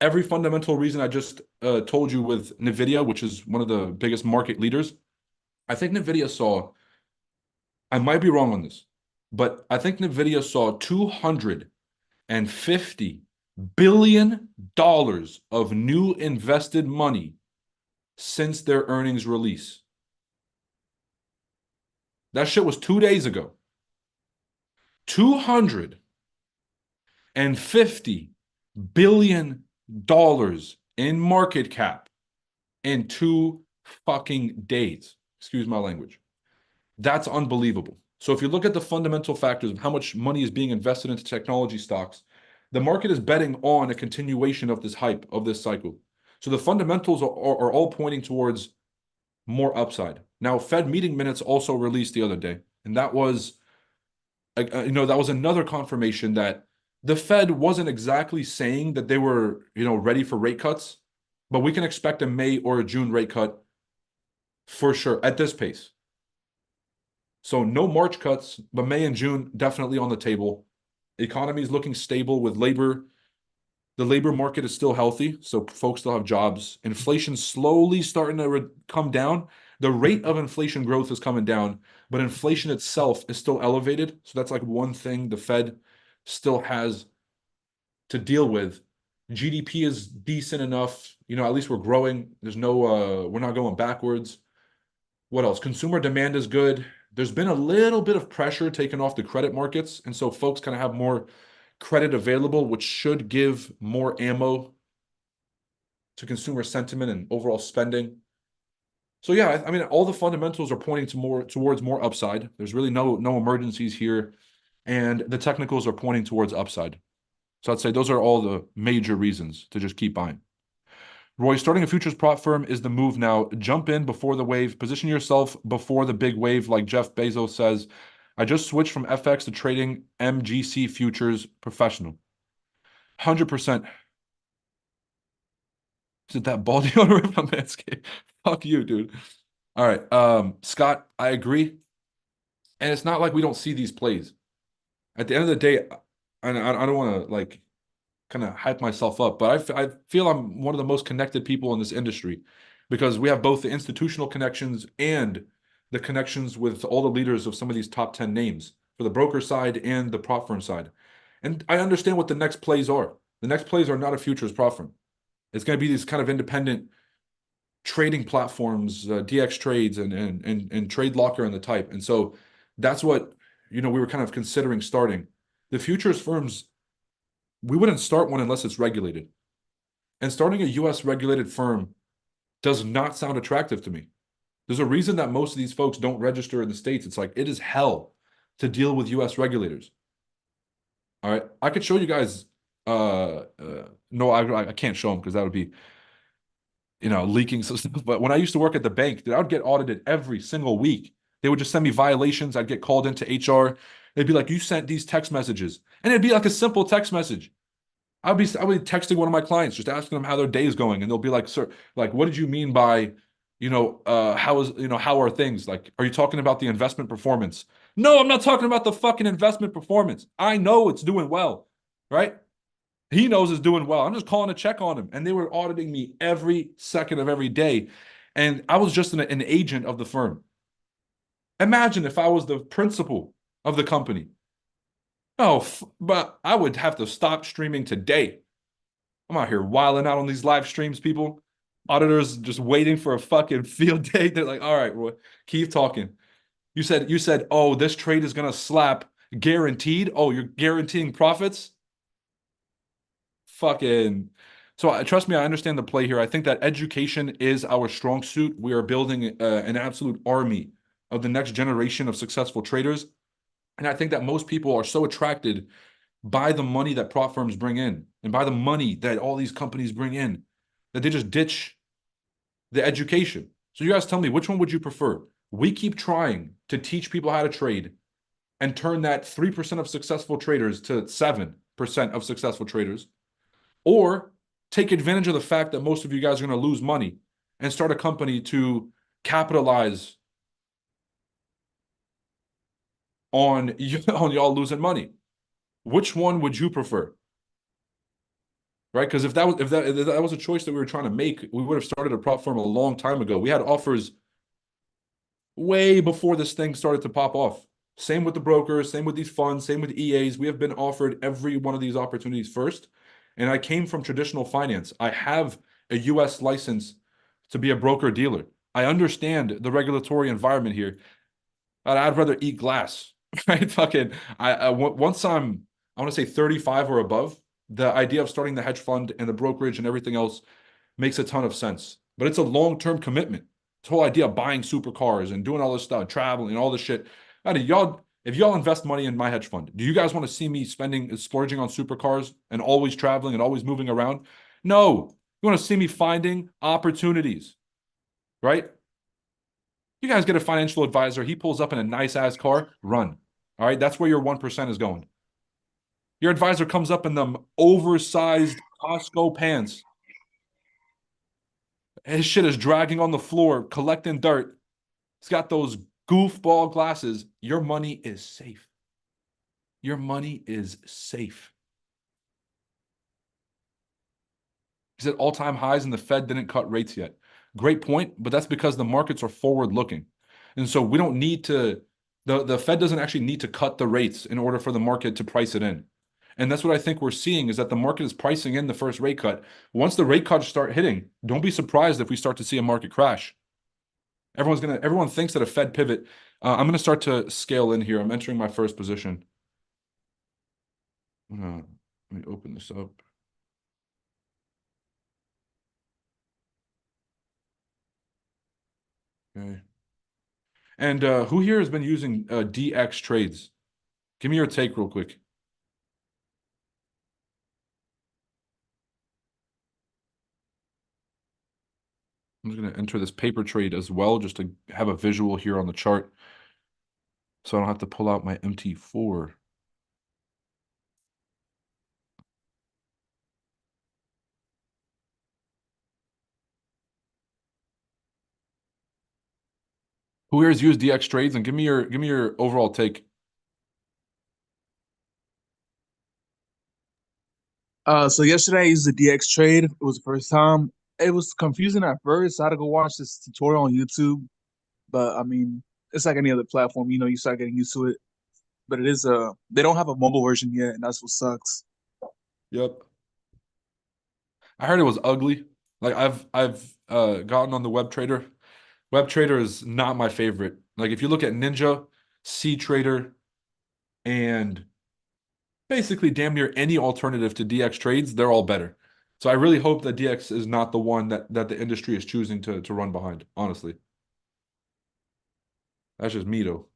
every fundamental reason I just told you with NVIDIA, which is one of the biggest market leaders, I think NVIDIA saw, I might be wrong on this, but I think NVIDIA saw $250 billion of new invested money since their earnings release. That shit was 2 days ago. $250 billion in market cap in 2 fucking days. Excuse my language. That's unbelievable. So if you look at the fundamental factors of how much money is being invested into technology stocks, the market is betting on a continuation of this hype, of this cycle. So the fundamentals are all pointing towards more upside. Now, Fed meeting minutes also released the other day, and that was another confirmation that the Fed wasn't exactly saying that they were, ready for rate cuts, but we can expect a May or a June rate cut for sure at this pace. So no March cuts, but May and June definitely on the table. The economy is looking stable with labor. The labor market is still healthy, so folks still have jobs. Inflation slowly starting to come down. The rate of inflation growth is coming down, but inflation itself is still elevated. So that's like one thing the Fed still has to deal with. GDP is decent enough. At least we're growing. We're not going backwards. What else? Consumer demand is good. There's been a little bit of pressure taken off the credit markets, and so folks kind of have more credit available, which should give more ammo to consumer sentiment and overall spending. So yeah, I mean, all the fundamentals are pointing towards more upside. There's really no emergencies here, and the technicals are pointing towards upside. So I'd say those are all the major reasons to just keep buying. Roy, starting a futures prop firm is the move now. Jump in before the wave. Position yourself before the big wave, like Jeff Bezos says. I just switched from FX to trading MGC futures professional. 100%. Is it that baldy on rip on Manscaped? Fuck you, dude. All right. Scott, I agree. And it's not like we don't see these plays. At the end of the day, I don't want to kind of hype myself up, but I feel I'm one of the most connected people in this industry because we have both the institutional connections and the connections with all the leaders of some of these top 10 names for the broker side and the prop firm side. And I understand what the next plays are. The next plays are not a futures prop firm. It's going to be these kind of independent trading platforms, DX trades and Trade Locker and the type. And so that's what, we were kind of considering starting. The futures firms, we wouldn't start one unless it's regulated. And starting a US regulated firm does not sound attractive to me. There's a reason that most of these folks don't register in the States. It's like, it is hell to deal with US regulators. All right. I could show you guys. No, I can't show them because that would be, leaking some stuff. But when I used to work at the bank, I would get audited every single week. They would just send me violations. I'd get called into HR. They'd be like, you sent these text messages. And it'd be like a simple text message. I would be texting one of my clients, just asking them how their day is going. And they'll be like, sir, like, what did you mean by, how are things? Like, are you talking about the investment performance? No, I'm not talking about the fucking investment performance. I know it's doing well, right? He knows is doing well. I'm just calling to check on him. And they were auditing me every second of every day. And I was just an agent of the firm. Imagine if I was the principal of the company. Oh, but I would have to stop streaming today. I'm out here wilding out on these live streams, people. Auditors just waiting for a fucking field day. They're like, all right, Roy, keep talking. You said, oh, this trade is gonna slap guaranteed. Oh, you're guaranteeing profits? Fucking. So trust me, I understand the play here. I think that education is our strong suit. We are building an absolute army of the next generation of successful traders. And I think that most people are so attracted by the money that prop firms bring in and by the money that all these companies bring in that they just ditch the education. So you guys tell me, which one would you prefer? We keep trying to teach people how to trade and turn that 3% of successful traders to 7% of successful traders, or take advantage of the fact that most of you guys are going to lose money and start a company to capitalize on on y'all losing money. Which one would you prefer? Right? Because if that was a choice that we were trying to make, we would have started a prop firm a long time ago. We had offers way before this thing started to pop off. Same with the brokers, same with these funds, same with EAs. We have been offered every one of these opportunities first. And I came from traditional finance. I have a US license to be a broker dealer. I understand the regulatory environment here. I'd rather eat glass, right? Fucking, once I want to say 35 or above, the idea of starting the hedge fund and the brokerage and everything else makes a ton of sense. But it's a long-term commitment. This whole idea of buying supercars and doing all this stuff, traveling and all this shit. I mean, if y'all invest money in my hedge fund, do you guys want to see me splurging on supercars and always traveling and always moving around? No. You want to see me finding opportunities, right? You guys get a financial advisor, he pulls up in a nice ass car, run. All right, that's where your 1% is going. Your advisor comes up in them oversized Costco pants. His shit is dragging on the floor, collecting dirt. He's got those goofball glasses. Your money is safe. Your money is safe. He said all-time highs and the Fed didn't cut rates yet. Great point, but that's because the markets are forward-looking. And so we don't need to, the Fed doesn't actually need to cut the rates in order for the market to price it in. And that's what I think we're seeing, is that the market is pricing in the first rate cut. Once the rate cuts start hitting, don't be surprised if we start to see a market crash. Everyone thinks that a Fed pivot. I'm gonna start to scale in here. I'm entering my first position. Let me open this up. Okay. And who here has been using DX trades? Give me your take real quick. I'm just going to enter this paper trade as well, just to have a visual here on the chart, so I don't have to pull out my MT4. Who here has used DX trades, and give me your overall take. So yesterday I used the DX trade. It was the first time. It was confusing at first. I had to go watch this tutorial on YouTube. But I mean, it's like any other platform, you start getting used to it. But it is they don't have a mobile version yet, and that's what sucks. Yep. I heard it was ugly. Like I've gotten on the web trader. Web trader is not my favorite. Like if you look at Ninja, C Trader, and basically damn near any alternative to DX trades, they're all better. So I really hope that DX is not the one that the industry is choosing to run behind, honestly. That's just me though.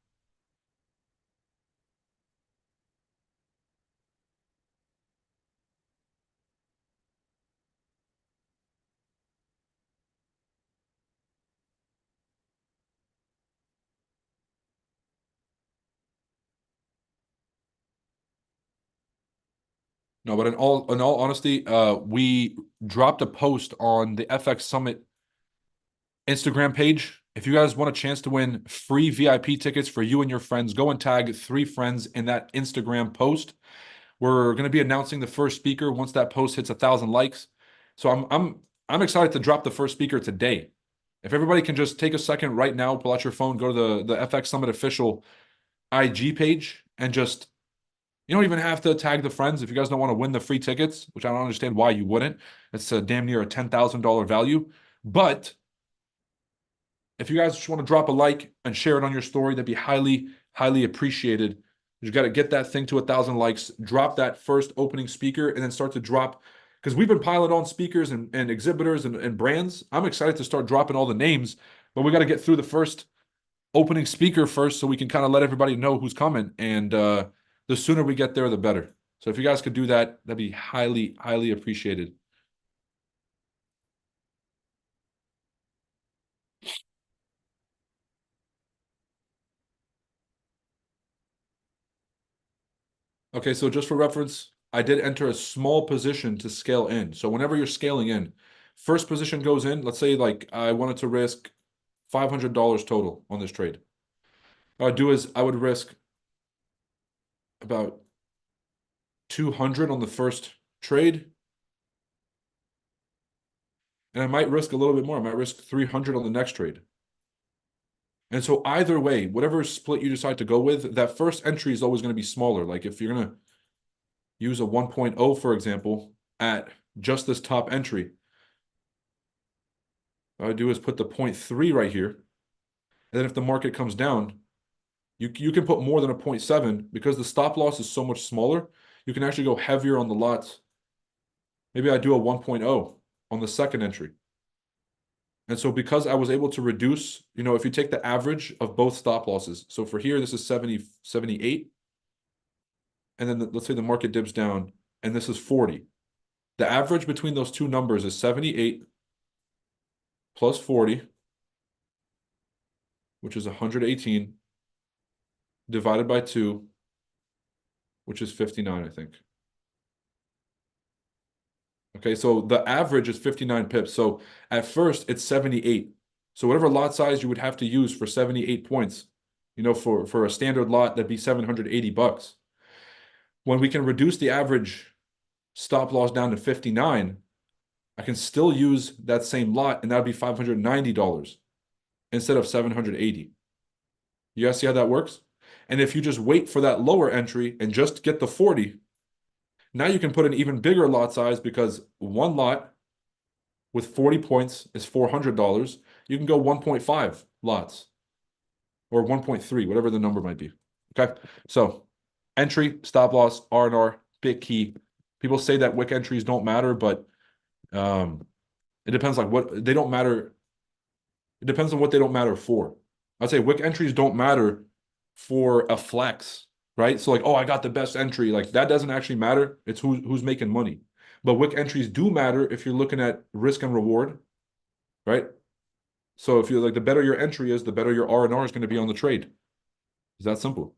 No, but in all honesty, we dropped a post on the FX Summit Instagram page. If you guys want a chance to win free VIP tickets for you and your friends, go and tag 3 friends in that Instagram post. We're going to be announcing the first speaker once that post hits 1,000 likes. So I'm excited to drop the first speaker today. If everybody can just take a second right now, pull out your phone, go to the FX Summit official IG page, and just, you don't even have to tag the friends if you guys don't want to win the free tickets, which I don't understand why you wouldn't. It's a damn near a $10,000 value. But if you guys just want to drop a like and share it on your story, that'd be highly, highly appreciated. You got to get that thing to 1,000 likes, drop that first opening speaker, and then start to drop, because we've been piling on speakers and exhibitors and brands. I'm excited to start dropping all the names, but we got to get through the first opening speaker first so we can kind of let everybody know who's coming. And the sooner we get there, the better. So if you guys could do that, that'd be highly, highly appreciated. Okay, so just for reference, I did enter a small position to scale in. So whenever you're scaling in, first position goes in, let's say like I wanted to risk $500 total on this trade. What I'd do is I would risk about 200 on the first trade. And I might risk a little bit more. I might risk 300 on the next trade. And so either way, whatever split you decide to go with, that first entry is always going to be smaller. Like if you're going to use a 1.0, for example, at just this top entry, what I do is put the 0.3 right here. And then if the market comes down, you can put more than a 0.7 because the stop loss is so much smaller. You can actually go heavier on the lots. Maybe I do a 1.0 on the second entry. And so because I was able to reduce, if you take the average of both stop losses, so for here, this is 70, 78. And then let's say the market dips down and this is 40. The average between those two numbers is 78 plus 40, which is 118, divided by 2, which is 59, I think. Okay, so the average is 59 pips. So at first, it's 78. So whatever lot size you would have to use for 78 points, for a standard lot, that'd be $780. When we can reduce the average stop loss down to 59, I can still use that same lot, and that'd be $590 instead of 780. You guys see how that works? And if you just wait for that lower entry and just get the 40, now you can put an even bigger lot size because one lot with 40 points is $400. You can go 1.5 lots or 1.3, whatever the number might be. Okay, so entry, stop loss, R&R, big key. People say that wick entries don't matter, but it depends like what they don't matter. It depends on what they don't matter for. I'd say wick entries don't matter for a flex, right? So like, oh, I got the best entry. Like that doesn't actually matter. It's who's making money. But wick entries do matter if you're looking at risk and reward, right? So if you're like, the better your entry is, the better your R&R is going to be on the trade. It's that simple.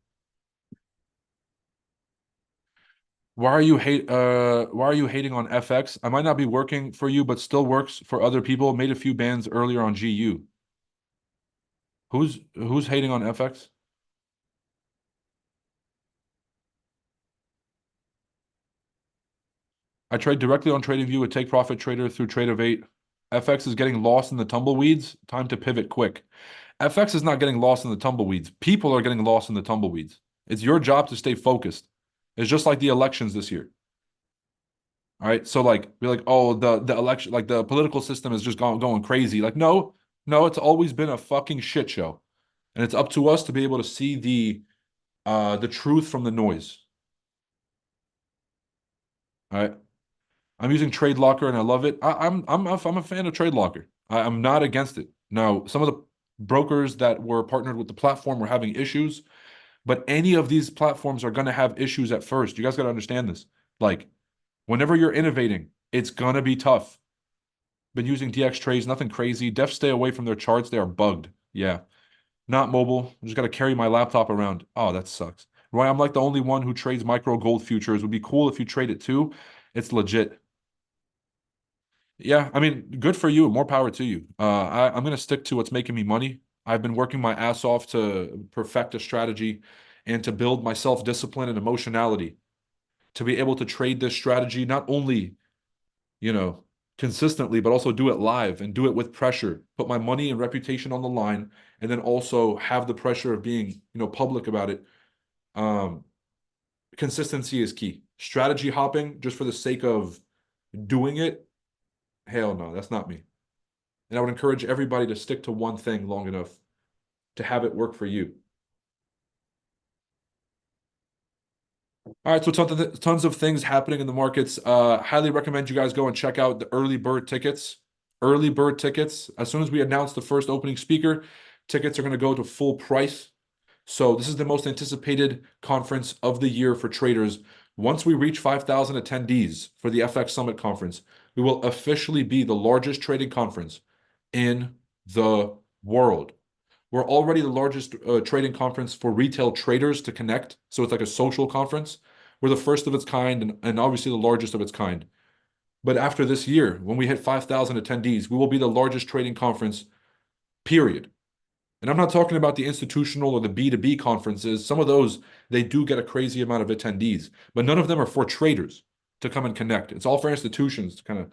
Why are you hating on FX? I might not be working for you, but still works for other people. Made a few bands earlier on GU. Who's hating on FX? I trade directly on TradingView with Take Profit Trader through Trade of 8. FX is getting lost in the tumbleweeds. Time to pivot quick. FX is not getting lost in the tumbleweeds. People are getting lost in the tumbleweeds. It's your job to stay focused. It's just like the elections this year. All right. So like be like, oh, the election, like the political system is just going crazy. Like, no, it's always been a fucking shit show. And it's up to us to be able to see the truth from the noise. All right. I'm using Trade Locker and I love it. I'm a fan of Trade Locker. I'm not against it. Now, some of the brokers that were partnered with the platform were having issues, but any of these platforms are going to have issues at first. You guys got to understand this. Like, whenever you're innovating, it's going to be tough. Been using DX trades, nothing crazy. Def stay away from their charts. They are bugged. Yeah. Not mobile. I just got to carry my laptop around. Oh, that sucks. Roy, I'm like the only one who trades micro gold futures. Would be cool if you trade it too. It's legit. Yeah, I mean, good for you. More power to you. I'm going to stick to what's making me money. I've been working my ass off to perfect a strategy and to build my self-discipline and emotionality. to be able to trade this strategy, not only, you know, consistently, but also do it live and do it with pressure, put my money and reputation on the line, and then also have the pressure of being, public about it. Consistency is key. Strategy hopping just for the sake of doing it, hell no, that's not me. And I would encourage everybody to stick to one thing long enough to have it work for you. All right, so tons of things happening in the markets. Highly recommend you guys go and check out the early bird tickets. Early bird tickets. As soon as we announce the first opening speaker, tickets are going to go to full price. So this is the most anticipated conference of the year for traders. Once we reach 5,000 attendees for the FX Summit conference, we will officially be the largest trading conference in the world. We're already the largest trading conference for retail traders to connect. So it's like a social conference. We're the first of its kind and obviously the largest of its kind. But after this year, when we hit 5,000 attendees, we will be the largest trading conference, period. And I'm not talking about the institutional or the B2B conferences. Some of those, they do get a crazy amount of attendees, but none of them are for traders to come and connect. It's all for institutions to kind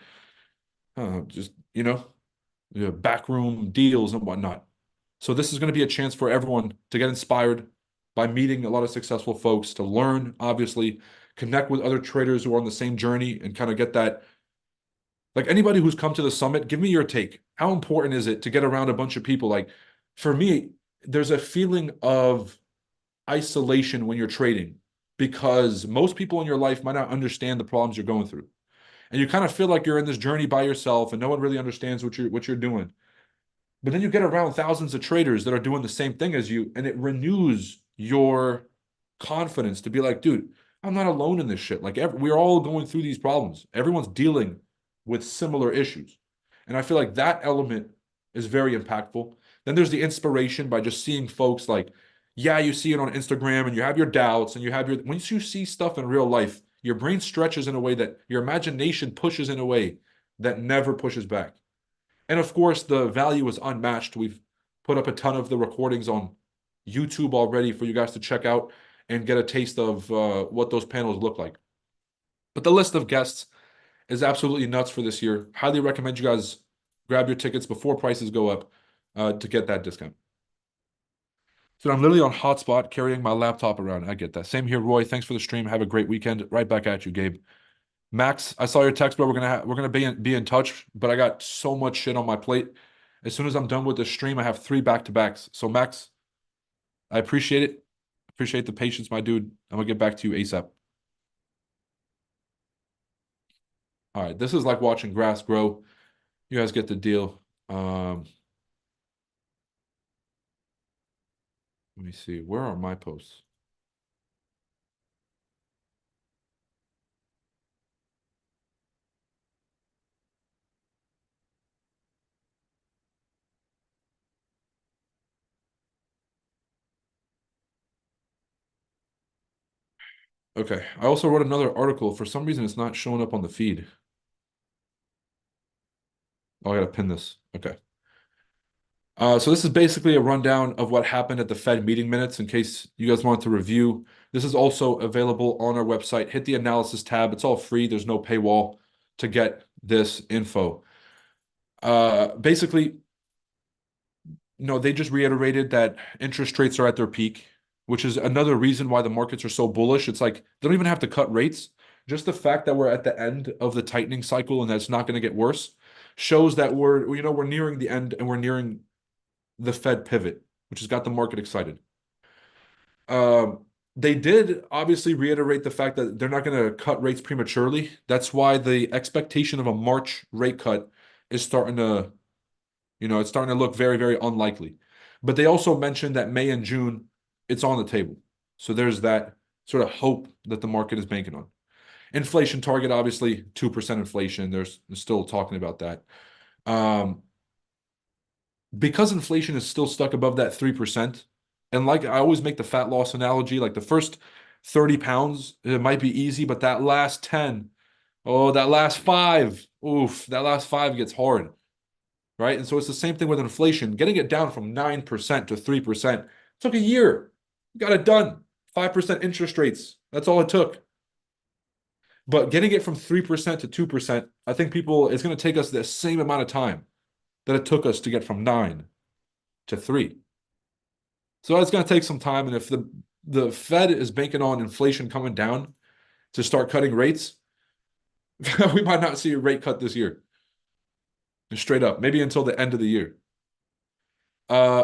of just, backroom deals and whatnot. So this is going to be a chance for everyone to get inspired by meeting a lot of successful folks, to learn, obviously, connect with other traders who are on the same journey and kind of get that. Like anybody who's come to the summit, give me your take. How important is it to get around a bunch of people? Like for me, there's a feeling of isolation when you're trading because most people in your life might not understand the problems you're going through. And you kind of feel like you're in this journey by yourself and no one really understands what you're doing. But then you get around thousands of traders that are doing the same thing as you, and it renews your confidence to be like, dude, I'm not alone in this shit. Like we're all going through these problems. Everyone's dealing with similar issues. And I feel like that element is very impactful. Then there's the inspiration by just seeing folks like, yeah, you see it on Instagram and you have your doubts and once you see stuff in real life, your brain stretches in a way that your imagination pushes in a way that never pushes back. And of course, the value is unmatched. We've put up a ton of the recordings on YouTube already for you guys to check out and get a taste of what those panels look like. But the list of guests is absolutely nuts for this year. Highly recommend you guys grab your tickets before prices go up to get that discount. So I'm literally on hotspot carrying my laptop around. I get that. Same here, Roy. Thanks for the stream. Have a great weekend. Right back at you, Gabe. Max, I saw your text, bro. We're gonna be in touch, but I got so much shit on my plate. As soon as I'm done with the stream, I have 3 back-to-backs. So Max, I appreciate it. Appreciate the patience, my dude. I'm gonna get back to you ASAP. All right, this is like watching grass grow. You guys get the deal. Let me see. Where are my posts? Okay. I also wrote another article. For some reason, it's not showing up on the feed. Oh, I gotta pin this. Okay. So this is basically a rundown of what happened at the Fed meeting minutes in case you guys want to review. This is also available on our website. Hit the analysis tab. It's all free. There's no paywall to get this info. Basically, they just reiterated that interest rates are at their peak, which is another reason why the markets are so bullish. It's like they don't even have to cut rates. Just the fact that we're at the end of the tightening cycle and that's not going to get worse shows that we're nearing the end and we're nearing the Fed pivot, which has got the market excited. They did obviously reiterate the fact that they're not going to cut rates prematurely. That's why the expectation of a March rate cut is starting to, it's starting to look very, very unlikely. But they also mentioned that May and June, it's on the table. So there's that sort of hope that the market is banking on. Inflation target, obviously, 2% inflation. They're still talking about that. Because inflation is still stuck above that 3%, and like I always make the fat loss analogy, like the first 30 pounds, it might be easy, but that last 10, that last 5, oof, that last 5 gets hard, right? And so it's the same thing with inflation. Getting it down from 9% to 3% took a year. You got it done. 5% interest rates. That's all it took. But getting it from 3% to 2%, I think it's going to take us the same amount of time that it took us to get from 9 to 3. So it's going to take some time. And if the Fed is banking on inflation coming down to start cutting rates, we might not see a rate cut this year. Straight up, maybe until the end of the year.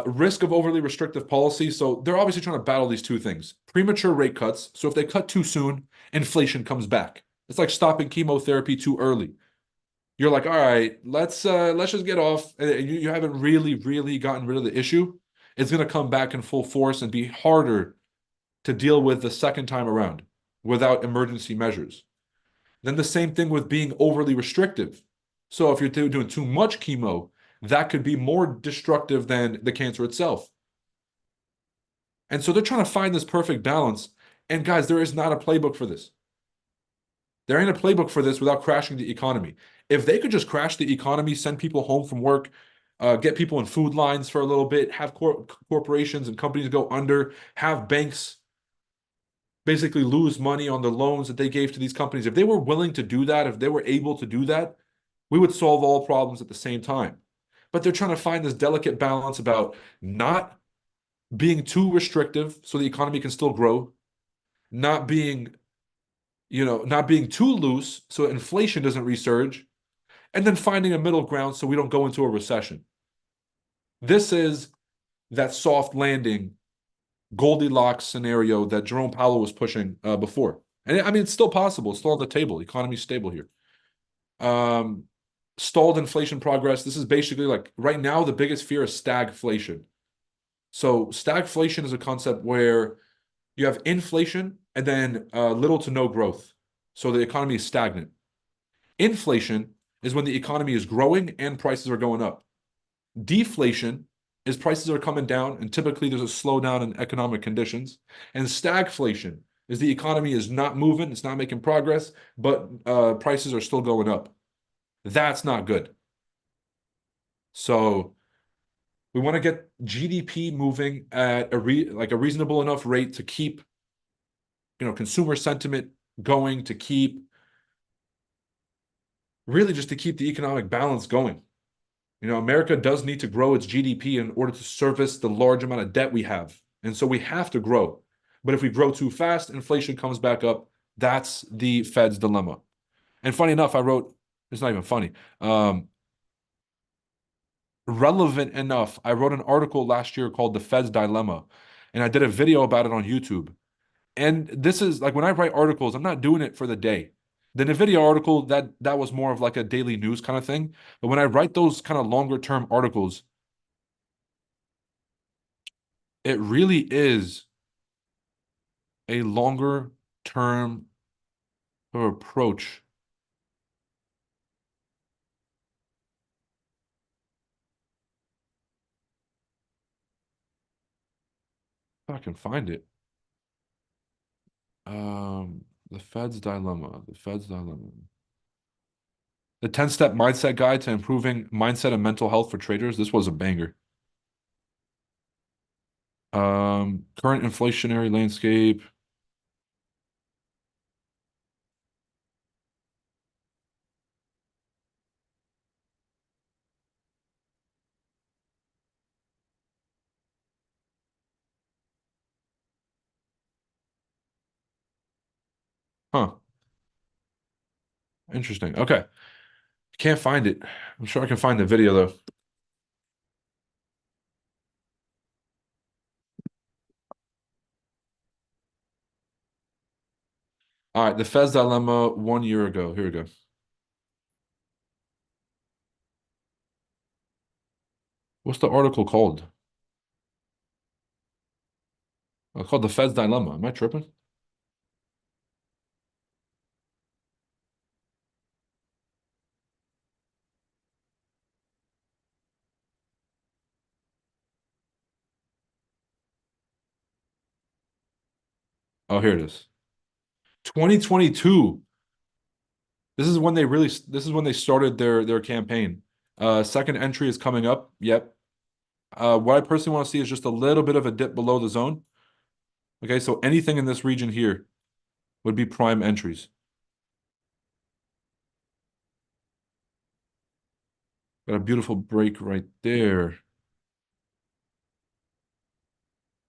Risk of overly restrictive policy. So they're obviously trying to battle these two things. Premature rate cuts. So if they cut too soon, inflation comes back. It's like stopping chemotherapy too early. You're like, all right, let's just get off. You haven't really gotten rid of the issue. It's going to come back in full force and be harder to deal with the second time around without emergency measures. Then the same thing with being overly restrictive. So if you're doing too much chemo, that could be more destructive than the cancer itself. And so they're trying to find this perfect balance. And guys, there is not a playbook for this. There ain't a playbook for this without crashing the economy. If they could just crash the economy, send people home from work, get people in food lines for a little bit, have corporations and companies go under, have banks basically lose money on the loans that they gave to these companies. If they were willing to do that, if they were able to do that, we would solve all problems at the same time. But they're trying to find this delicate balance about not being too restrictive so the economy can still grow, not being, not being too loose so inflation doesn't resurge, and then finding a middle ground so we don't go into a recession. This is that soft landing Goldilocks scenario that Jerome Powell was pushing before. And I mean, it's still possible. It's still on the table. The economy's stable here. Stalled inflation progress. This is basically like right now, the biggest fear is stagflation. So stagflation is a concept where you have inflation and then little to no growth. So the economy is stagnant. Inflation is when the economy is growing and prices are going up. Deflation is prices are coming down and typically there's a slowdown in economic conditions. And stagflation is the economy is not moving, it's not making progress, but prices are still going up. That's not good. So we want to get GDP moving at a reasonable enough rate to keep, consumer sentiment going, to keep really just to keep the economic balance going. America does need to grow its GDP in order to service the large amount of debt we have. And so we have to grow. But if we grow too fast, inflation comes back up. That's the Fed's dilemma. And funny enough, it's not even funny. Relevant enough, I wrote an article last year called The Fed's Dilemma. And I did a video about it on YouTube. And this is like when I write articles, I'm not doing it for the day. The NVIDIA article, that was more of like a daily news kind of thing. But when I write those kind of longer term articles, it really is a longer term approach. If I can find it. The Fed's Dilemma. The Fed's Dilemma. The 10-step mindset guide to improving mindset and mental health for traders. This was a banger. Current inflationary landscape. Huh. Interesting. Okay. Can't find it. I'm sure I can find the video though. All right, the Fed's Dilemma 1 year ago. Here we go. What's the article called? It's called The Fed's Dilemma. Am I tripping? Oh, here it is. 2022. This is when they started their campaign. Second entry is coming up. Yep. What I personally want to see is just a little bit of a dip below the zone. Okay, so anything in this region here would be prime entries. Got a beautiful break right there.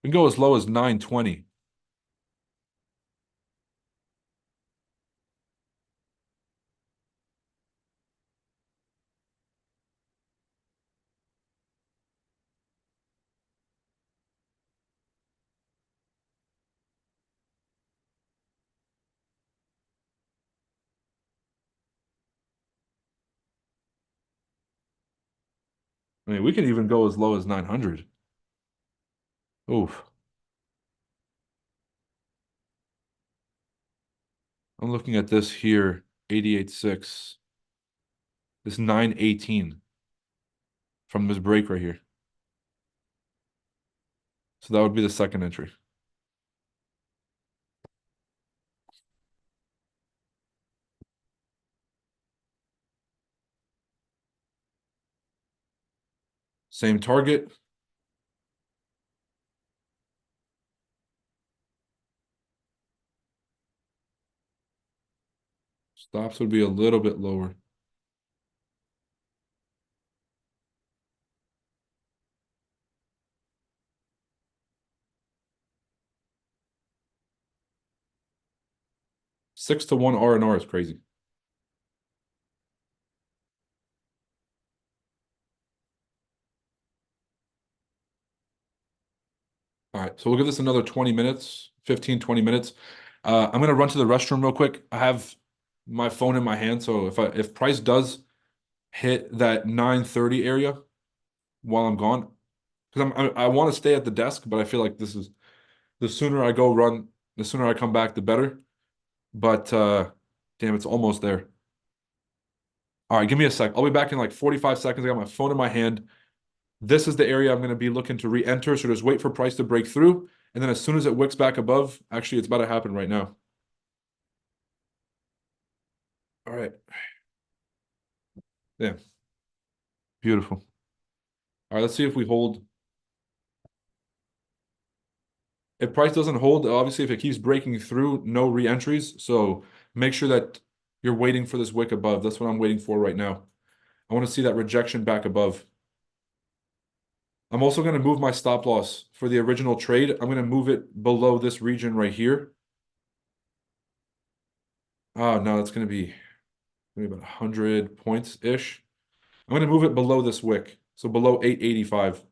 We can go as low as 920. I mean, we can even go as low as 900. Oof. I'm looking at this here, 88.6. This 918 from this break right here. So that would be the second entry. Same target. Stops would be a little bit lower. Six to one R&R is crazy. All right, so we'll give this another 20 minutes, 15, 20 minutes. I'm gonna run to the restroom real quick. I have my phone in my hand, so if price does hit that 930 area while I'm gone, because I want to stay at the desk, but I feel like this is the sooner I go run, the sooner I come back, the better. But damn, it's almost there. All right, give me a sec. I'll be back in like 45 seconds. I got my phone in my hand. This is the area I'm going to be looking to re-enter. So just wait for price to break through. And then as soon as it wicks back above, actually, it's about to happen right now. All right. Yeah. Beautiful. All right, let's see if we hold. If price doesn't hold, obviously, if it keeps breaking through, no re-entries. So make sure that you're waiting for this wick above. That's what I'm waiting for right now. I want to see that rejection back above. I'm also going to move my stop loss for the original trade. I'm going to move it below this region right here. Oh, no, it's going to be maybe about 100 points-ish. I'm going to move it below this wick. So below 885. Let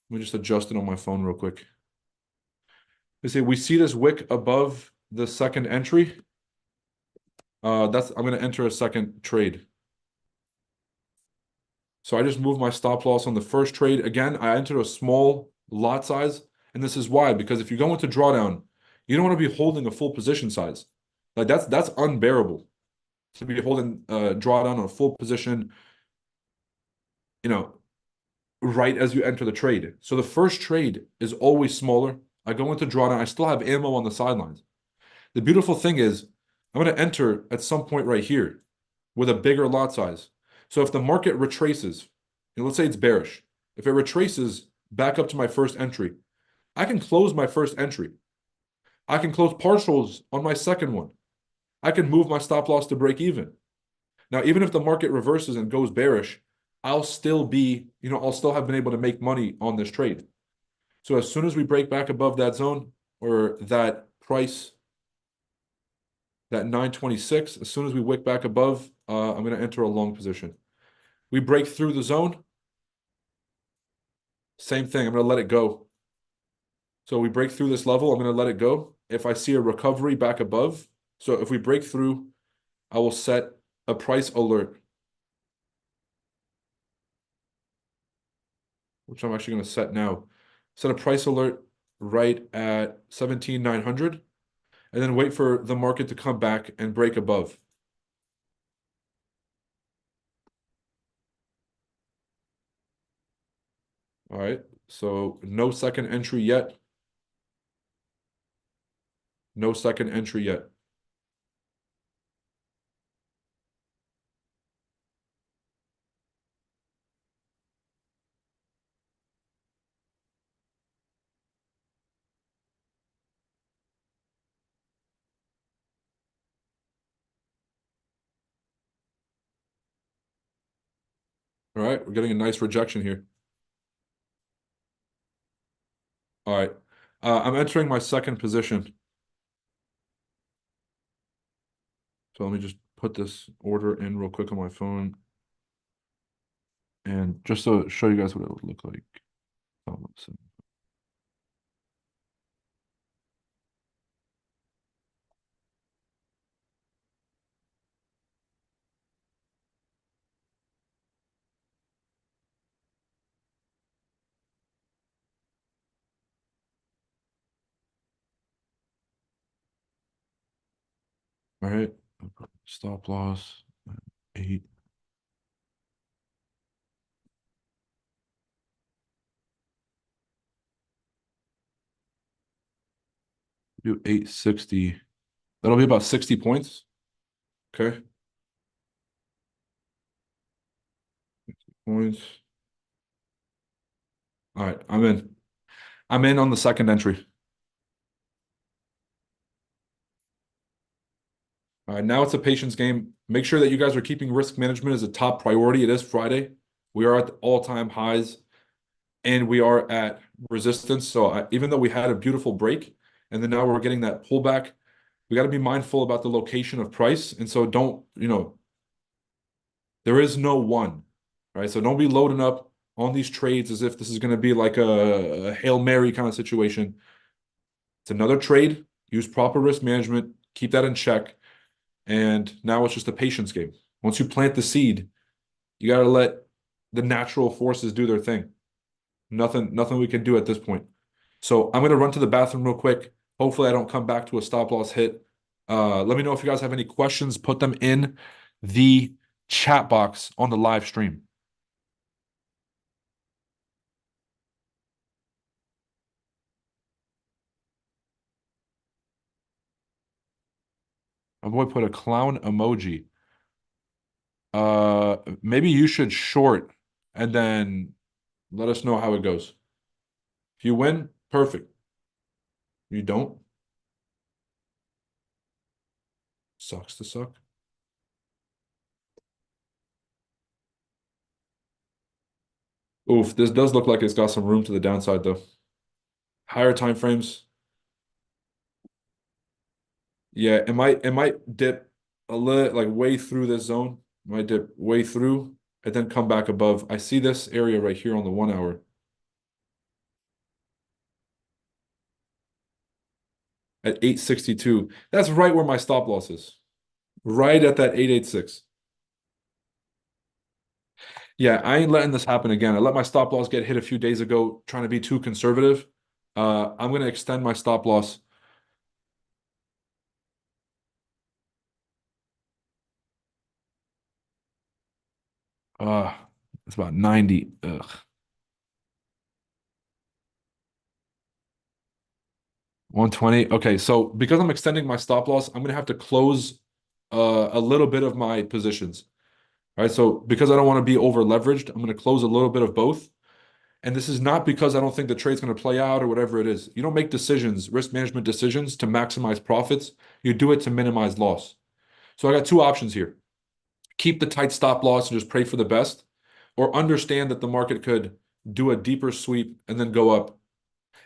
me just adjust it on my phone real quick. You see, we see this wick above the second entry. I'm going to enter a second trade. So I just moved my stop loss on the first trade. Again, I entered a small lot size. And this is why, because if you go into drawdown, you don't want to be holding a full position size. Like that's unbearable to be holding drawdown on a full position, you know, right as you enter the trade. So the first trade is always smaller. I go into drawdown. I still have ammo on the sidelines. The beautiful thing is I'm going to enter at some point right here with a bigger lot size. So if the market retraces, let's say it's bearish, if it retraces back up to my first entry, I can close my first entry. I can close partials on my second one. I can move my stop loss to break even. Now, even if the market reverses and goes bearish, I'll still be, I'll still have been able to make money on this trade. So as soon as we break back above that zone or that price, that 926, as soon as we wick back above, I'm going to enter a long position. We break through the zone. Same thing. I'm going to let it go. So we break through this level. I'm going to let it go. If I see a recovery back above, so if we break through, I will set a price alert, which I'm actually going to set now. Set a price alert right at 17,900, and then wait for the market to come back and break above. All right, so no second entry yet. No second entry yet. All right, we're getting a nice rejection here. All right. I'm entering my second position. So let me just put this order in real quick on my phone. And just to show you guys what it would look like. Oh, let's see. All right. Stop loss 8. Do 860. That'll be about 60 points. Okay. Points. All right, I'm in. I'm in on the second entry. All right, now it's a patience game. Make sure that you guys are keeping risk management as a top priority. It is Friday. We are at the all-time highs and we are at resistance. So even though we had a beautiful break and then now we're getting that pullback, we got to be mindful about the location of price. And so don't, there is no one, right? So don't be loading up on these trades as if this is going to be like a Hail Mary kind of situation. It's another trade. Use proper risk management. Keep that in check. And now it's just a patience game. Once you plant the seed, you got to let the natural forces do their thing. Nothing we can do at this point. So I'm going to run to the bathroom real quick. Hopefully I don't come back to a stop loss hit. Let me know if you guys have any questions. Put them in the chat box on the live stream. My boy put a clown emoji. Maybe you should short and then let us know how it goes. If you win, perfect. You don't, sucks to suck. Oof, this does look like it's got some room to the downside though. Higher time frames. Yeah, it might dip a little like way through this zone. It might dip way through and then come back above. I see this area right here on the 1 hour at 862. That's right where my stop loss is. Right at that 886. Yeah, I ain't letting this happen again. I let my stop loss get hit a few days ago, trying to be too conservative. I'm going to extend my stop loss. Uh, it's about 90. Ugh. 120. Okay, so because I'm extending my stop loss, I'm going to have to close a little bit of my positions. All right, so because I don't want to be over leveraged, I'm going to close a little bit of both. And this is not because I don't think the trade's going to play out or whatever it is. You don't make decisions, risk management decisions to maximize profits. You do it to minimize loss. So I got two options here. Keep the tight stop loss and just pray for the best, or understand that the market could do a deeper sweep and then go up.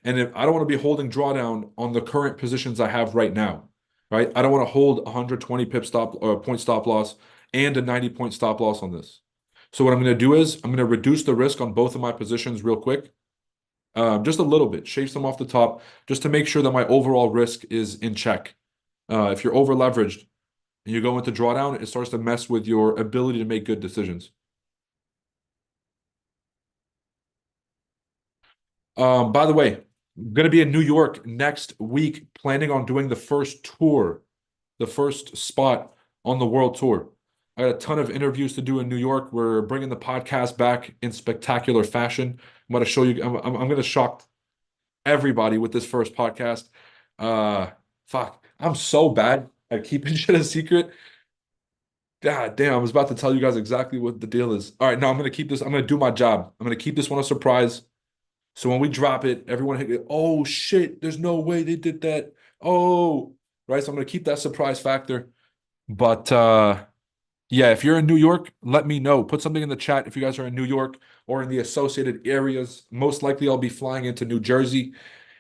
And if I don't want to be holding drawdown on the current positions I have right now, right? I don't want to hold 120 pip stop or point stop loss and a 90-point stop loss on this. So what I'm going to do is I'm going to reduce the risk on both of my positions real quick, just a little bit, shave some off the top, just to make sure that my overall risk is in check. If you're over leveraged and you go into drawdown, it starts to mess with your ability to make good decisions. By the way, I'm going to be in New York next week, planning on doing the first tour, the first spot on the world tour. I got a ton of interviews to do in New York. We're bringing the podcast back in spectacular fashion. I'm going to show you, I'm going to shock everybody with this first podcast. Fuck, I'm so bad at keeping shit a secret. God damn, I was about to tell you guys exactly what the deal is. All right, no, I'm going to keep this. I'm going to do my job. I'm going to keep this one a surprise. So when we drop it, everyone hit it. Oh shit, there's no way they did that. Oh, right. So I'm gonna keep that surprise factor. But Yeah, if you're in New York, let me know. Put something in the chat if you guys are in New York or in the associated areas. Most likely, I'll be flying into New Jersey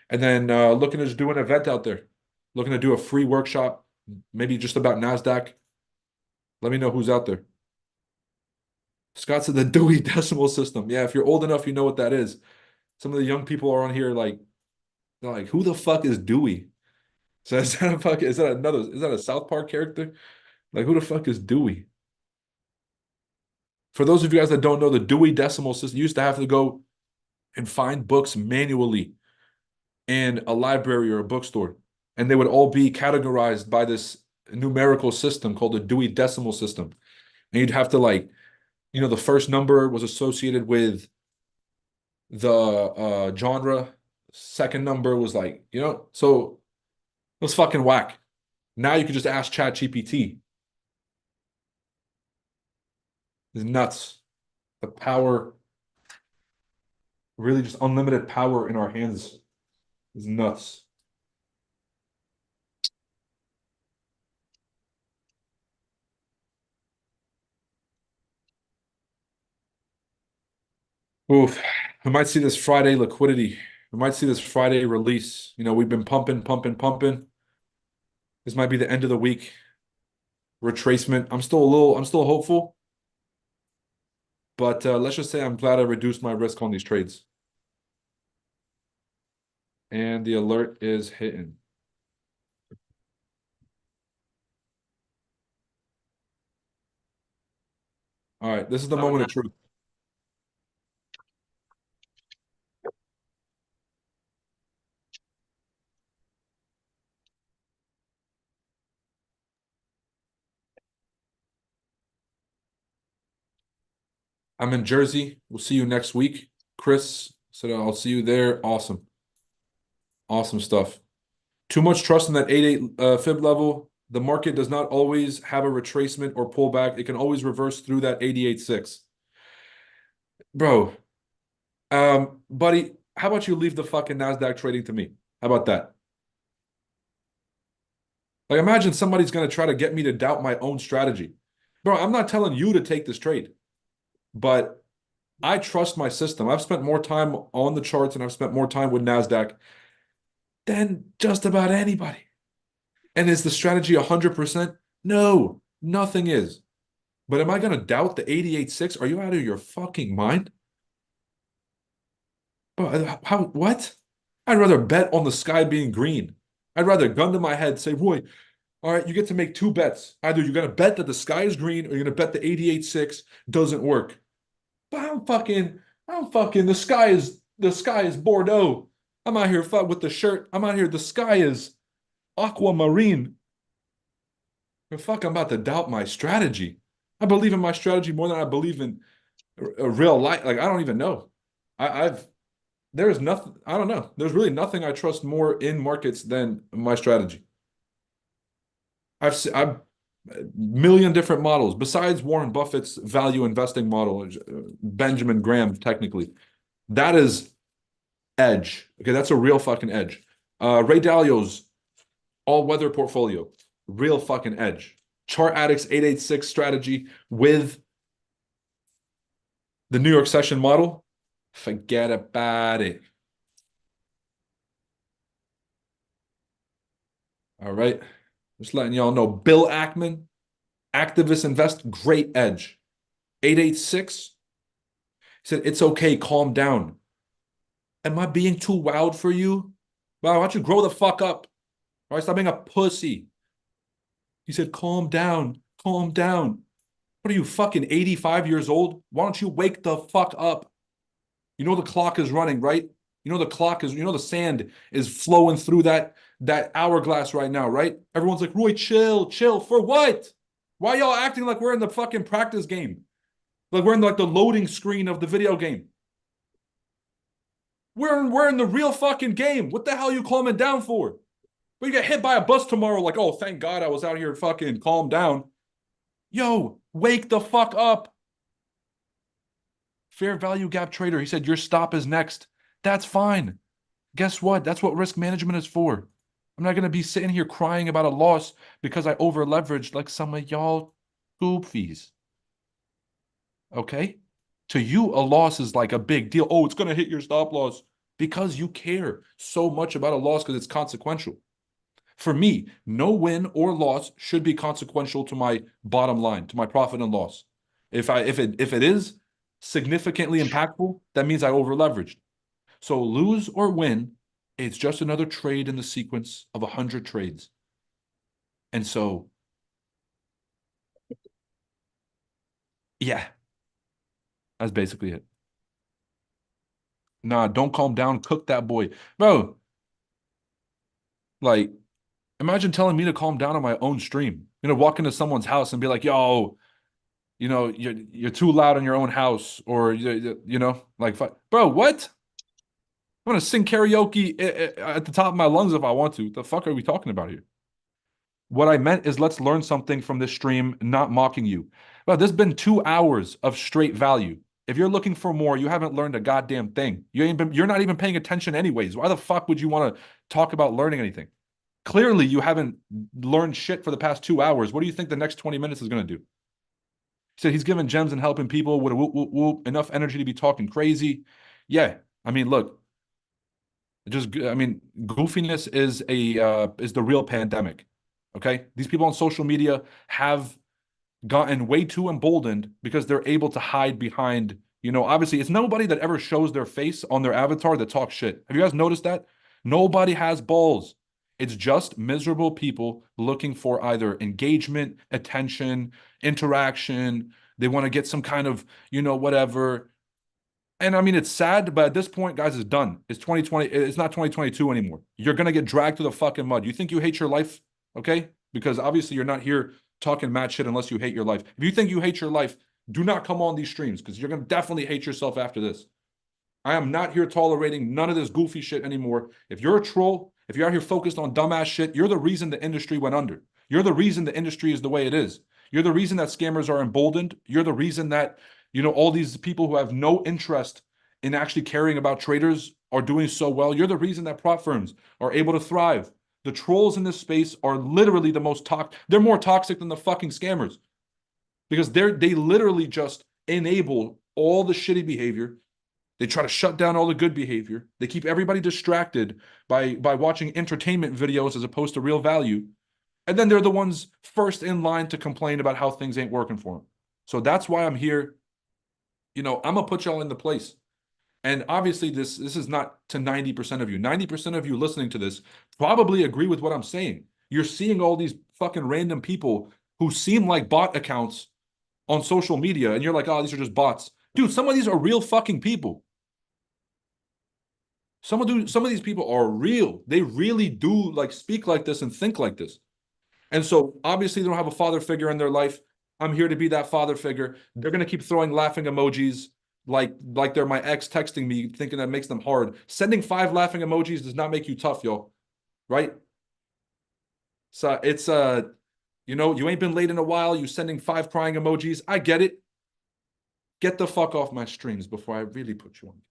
and then looking to just do an event out there. Looking to do a free workshop, maybe just about NASDAQ. Let me know who's out there. Scott said the Dewey Decimal System. Yeah, if you're old enough, you know what that is. Some of the young people are on here like, they're like, who the fuck is Dewey? So is that a fuck? Is that a South Park character? Like, who the fuck is Dewey? For those of you guys that don't know, the Dewey Decimal System, you used to have to go and find books manually in a library or a bookstore, and they would all be categorized by this numerical system called the Dewey Decimal System. And you'd have to like, the first number was associated with the genre. Second number was like, so it was fucking whack. Now you can just ask ChatGPT. It's nuts. The power, really just unlimited power in our hands is nuts. Oof. We might see this Friday liquidity. We might see this Friday release. We've been pumping, pumping, pumping. This might be the end of the week retracement. I'm still hopeful. But let's just say I'm glad I reduced my risk on these trades. And the alert is hitting. All right, this is the moment of truth. I'm in Jersey. We'll see you next week. Chris said I'll see you there. Awesome. Awesome stuff. Too much trust in that 8.8 fib level. The market does not always have a retracement or pullback. It can always reverse through that 88.6. Bro, buddy, how about you leave the fucking NASDAQ trading to me? How about that? Like, imagine somebody's going to try to get me to doubt my own strategy. Bro, I'm not telling you to take this trade, but I trust my system. I've spent more time on the charts and I've spent more time with NASDAQ than just about anybody. And is the strategy 100%? No, nothing is. But am I going to doubt the 88.6? Are you out of your fucking mind? But what? I'd rather bet on the sky being green. I'd rather gun to my head, say, Roy, all right, you get to make two bets. Either you're going to bet that the sky is green or you're going to bet the 88.6 doesn't work. But the sky is Bordeaux. I'm out here with the shirt. I'm out here, the sky is aquamarine. But fuck, I'm about to doubt my strategy. I believe in my strategy more than I believe in a real life. Like, I don't even know. There's nothing, I don't know. There's really nothing I trust more in markets than my strategy. I've a million different models besides Warren Buffett's value investing model, Benjamin Graham, technically. That is edge. Okay, that's a real fucking edge. Ray Dalio's all-weather portfolio, real fucking edge. Chart Addict's 886 strategy with the New York session model, forget about it. All right. Just letting y'all know. Bill Ackman, Activist Invest, great edge. 886 said, it's okay, calm down. Am I being too wild for you? Well, why don't you grow the fuck up? All right, stop being a pussy. He said, calm down, calm down. What are you, fucking 85 years old? Why don't you wake the fuck up? You know the clock is running, right? The sand is flowing through that hourglass right now, right? Everyone's like, Roy, chill. For what? Why y'all acting like we're in the fucking practice game? Like we're in like the loading screen of the video game. We're in the real fucking game. What the hell are you calming down for? But you get hit by a bus tomorrow, like, oh, thank God I was out here fucking calm down. Yo, wake the fuck up. Fair value gap trader. He said, your stop is next. That's fine. Guess what? That's what risk management is for. I'm not going to be sitting here crying about a loss because I over leveraged like some of y'all Goofies. Okay? To you, a loss is like a big deal. Oh, it's going to hit your stop loss because you care so much about a loss because it's consequential. For me, no win or loss should be consequential to my bottom line, to my profit and loss. If it is significantly impactful, that means I over leveraged. So lose or win, it's just another trade in the sequence of 100 trades. And so, yeah, that's basically it. Nah, don't calm down. Cook that boy. Bro, like, imagine telling me to calm down on my own stream. Walk into someone's house and be like, yo, you're too loud in your own house, or like, bro, what? I'm gonna sing karaoke at the top of my lungs if I want to. The fuck are we talking about here? What I meant is let's learn something from this stream, not mocking you. Well, there's been 2 hours of straight value. If you're looking for more, you haven't learned a goddamn thing. You're not even paying attention anyways. Why the fuck would you want to talk about learning anything? Clearly, you haven't learned shit for the past 2 hours. What do you think the next 20 minutes is going to do? He said he's giving gems and helping people with a whoop, whoop, whoop, enough energy to be talking crazy. Yeah, I mean, look, goofiness is the real pandemic. Okay, these people on social media have gotten way too emboldened because they're able to hide behind. Obviously, it's nobody that ever shows their face on their avatar that talks shit. Have you guys noticed that? Nobody has balls. It's just miserable people looking for either engagement, attention, interaction. They want to get some kind of, whatever. And I mean, it's sad, but at this point, guys, it's done. It's 2020. It's not 2022 anymore. You're going to get dragged through the fucking mud. You think you hate your life? Okay? Because obviously you're not here talking mad shit unless you hate your life. If you think you hate your life, do not come on these streams because you're going to definitely hate yourself after this. I am not here tolerating none of this goofy shit anymore. If you're a troll, if you're out here focused on dumbass shit, you're the reason the industry went under. You're the reason the industry is the way it is. You're the reason that scammers are emboldened. You're the reason that, all these people who have no interest in actually caring about traders are doing so well. You're the reason that prop firms are able to thrive. The trolls in this space are literally the most toxic. They're more toxic than the fucking scammers because they literally just enable all the shitty behavior. They try to shut down all the good behavior. They keep everybody distracted by watching entertainment videos as opposed to real value. And then they're the ones first in line to complain about how things ain't working for them. So that's why I'm here. I'm going to put y'all into place. And obviously this is not to 90% of you. 90% of you listening to this probably agree with what I'm saying. You're seeing all these fucking random people who seem like bot accounts on social media, and you're like, oh, these are just bots. Dude, some of these are real fucking people. Some of these people are real. They really do like speak like this and think like this. And so obviously they don't have a father figure in their life. I'm here to be that father figure. They're going to keep throwing laughing emojis like they're my ex texting me, thinking that makes them hard. Sending 5 laughing emojis does not make you tough, yo. Right? So it's you ain't been late in a while. You sending 5 crying emojis. I get it. Get the fuck off my streams before I really put you on.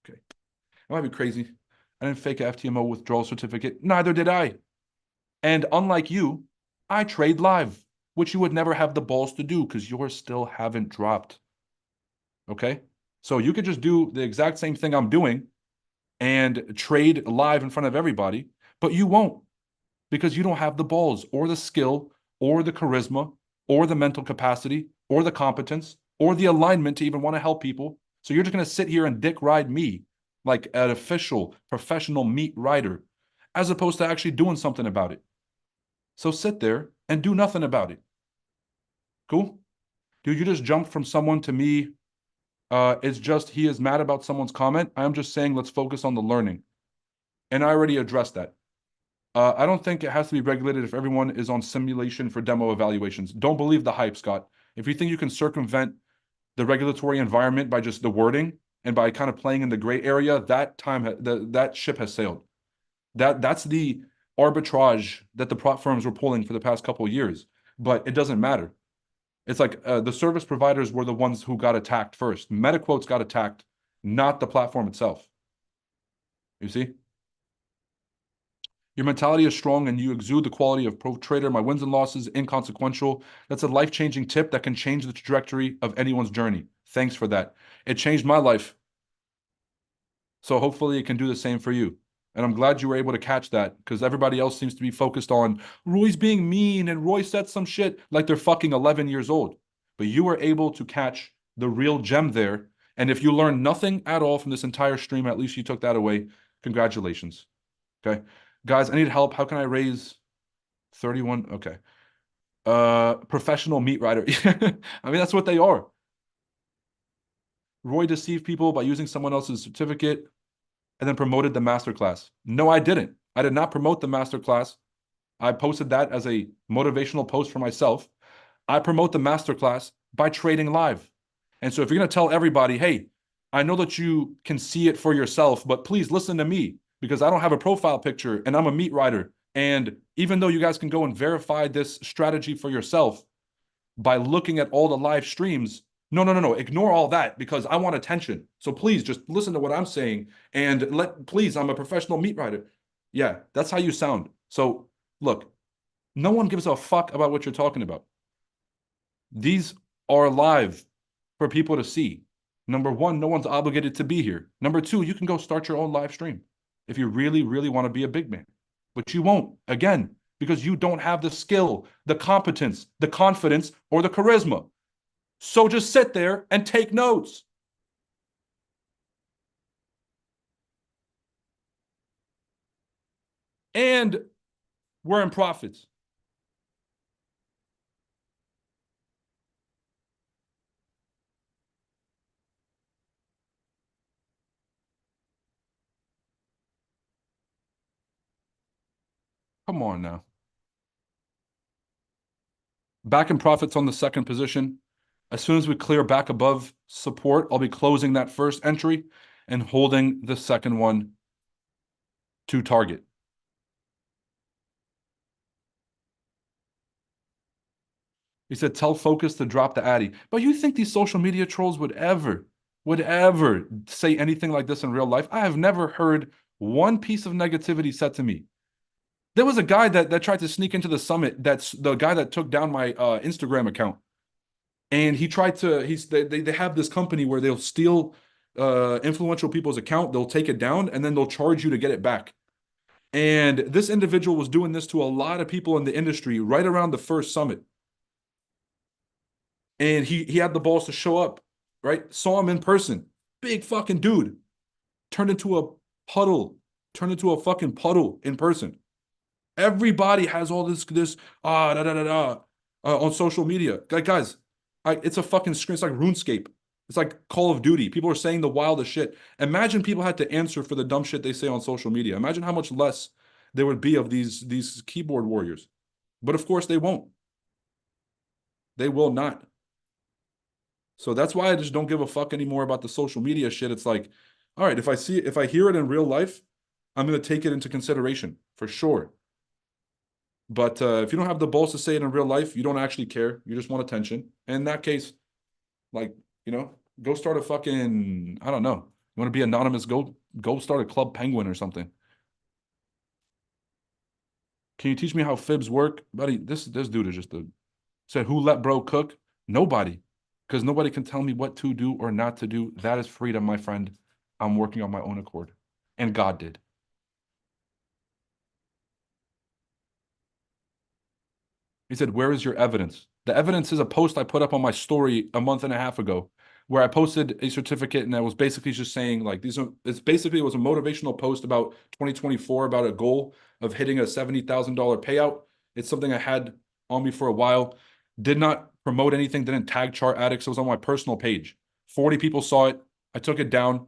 Okay. I might be crazy. I didn't fake a FTMO withdrawal certificate. Neither did I. And unlike you, I trade live, which you would never have the balls to do because yours still haven't dropped. Okay? So you could just do the exact same thing I'm doing and trade live in front of everybody, but you won't because you don't have the balls or the skill or the charisma or the mental capacity or the competence or the alignment to even want to help people. So you're just going to sit here and dick ride me like an official professional meat rider as opposed to actually doing something about it. So sit there and do nothing about it. Cool? Dude, you just jumped from someone to me. It's just he is mad about someone's comment. I'm just saying let's focus on the learning. And I already addressed that. I don't think it has to be regulated if everyone is on simulation for demo evaluations. Don't believe the hype, Scott. If you think you can circumvent the regulatory environment by just the wording and by kind of playing in the gray area, that ship has sailed. That's the arbitrage that the prop firms were pulling for the past couple of years. But it doesn't matter. It's like the service providers were the ones who got attacked first. MetaQuotes got attacked, not the platform itself. You see? Your mentality is strong and you exude the quality of pro trader. My wins and losses inconsequential. That's a life-changing tip that can change the trajectory of anyone's journey. Thanks for that. It changed my life. So hopefully it can do the same for you. And I'm glad you were able to catch that because everybody else seems to be focused on Roy's being mean and Roy said some shit like they're fucking 11 years old. But you were able to catch the real gem there. And if you learned nothing at all from this entire stream, at least you took that away. Congratulations. Okay. Guys, I need help. How can I raise 31? Okay. Professional meat rider. I mean, that's what they are. Roy deceived people by using someone else's certificate and then promoted the masterclass. No, I didn't. I did not promote the masterclass. I posted that as a motivational post for myself. I promote the masterclass by trading live. And so if you're going to tell everybody, hey, I know that you can see it for yourself, but please listen to me because I don't have a profile picture and I'm a meat rider. And even though you guys can go and verify this strategy for yourself by looking at all the live streams, no. Ignore all that because I want attention. So please just listen to what I'm saying and please, I'm a professional meat rider. Yeah, that's how you sound. So look, no one gives a fuck about what you're talking about. These are live for people to see. Number one, no one's obligated to be here. Number two, you can go start your own live stream if you really, really want to be a big man. But you won't, again, because you don't have the skill, the competence, the confidence, or the charisma. So just sit there and take notes. And we're in profits. Come on now. Back in profits on the second position. As soon as we clear back above support, I'll be closing that first entry and holding the second one to target. He said, tell Focus to drop the Addy. But you think these social media trolls would ever say anything like this in real life? I have never heard one piece of negativity said to me. There was a guy that tried to sneak into the summit. That's the guy that took down my Instagram account. And he tried to, they have this company where they'll steal influential people's account, they'll take it down, and then they'll charge you to get it back. And this individual was doing this to a lot of people in the industry right around the first summit. And he had the balls to show up, right? Saw him in person. Big fucking dude. Turned into a puddle. Turned into a fucking puddle in person. Everybody has all this on social media. Like, guys, it's a fucking screen. It's like RuneScape. It's like Call of Duty. People are saying the wildest shit. Imagine people had to answer for the dumb shit they say on social media. Imagine how much less there would be of these keyboard warriors. But of course they won't. They will not. So that's why I just don't give a fuck anymore about the social media shit. It's like, all right, if I hear it in real life, I'm going to take it into consideration for sure. But if you don't have the balls to say it in real life, you don't actually care. You just want attention. And in that case, like, go start a fucking, I don't know. You want to be anonymous? Go start a Club Penguin or something. Can you teach me how fibs work? Buddy, this dude is just said, who let bro cook? Nobody. Because nobody can tell me what to do or not to do. That is freedom, my friend. I'm working on my own accord. And God did. He said, where is your evidence? The evidence is a post I put up on my story a month and a half ago where I posted a certificate and I was basically just saying like it was a motivational post about 2024 about a goal of hitting a $70,000 payout. It's something I had on me for a while. Did not promote anything, didn't tag chart addicts. It was on my personal page. 40 people saw it. I took it down.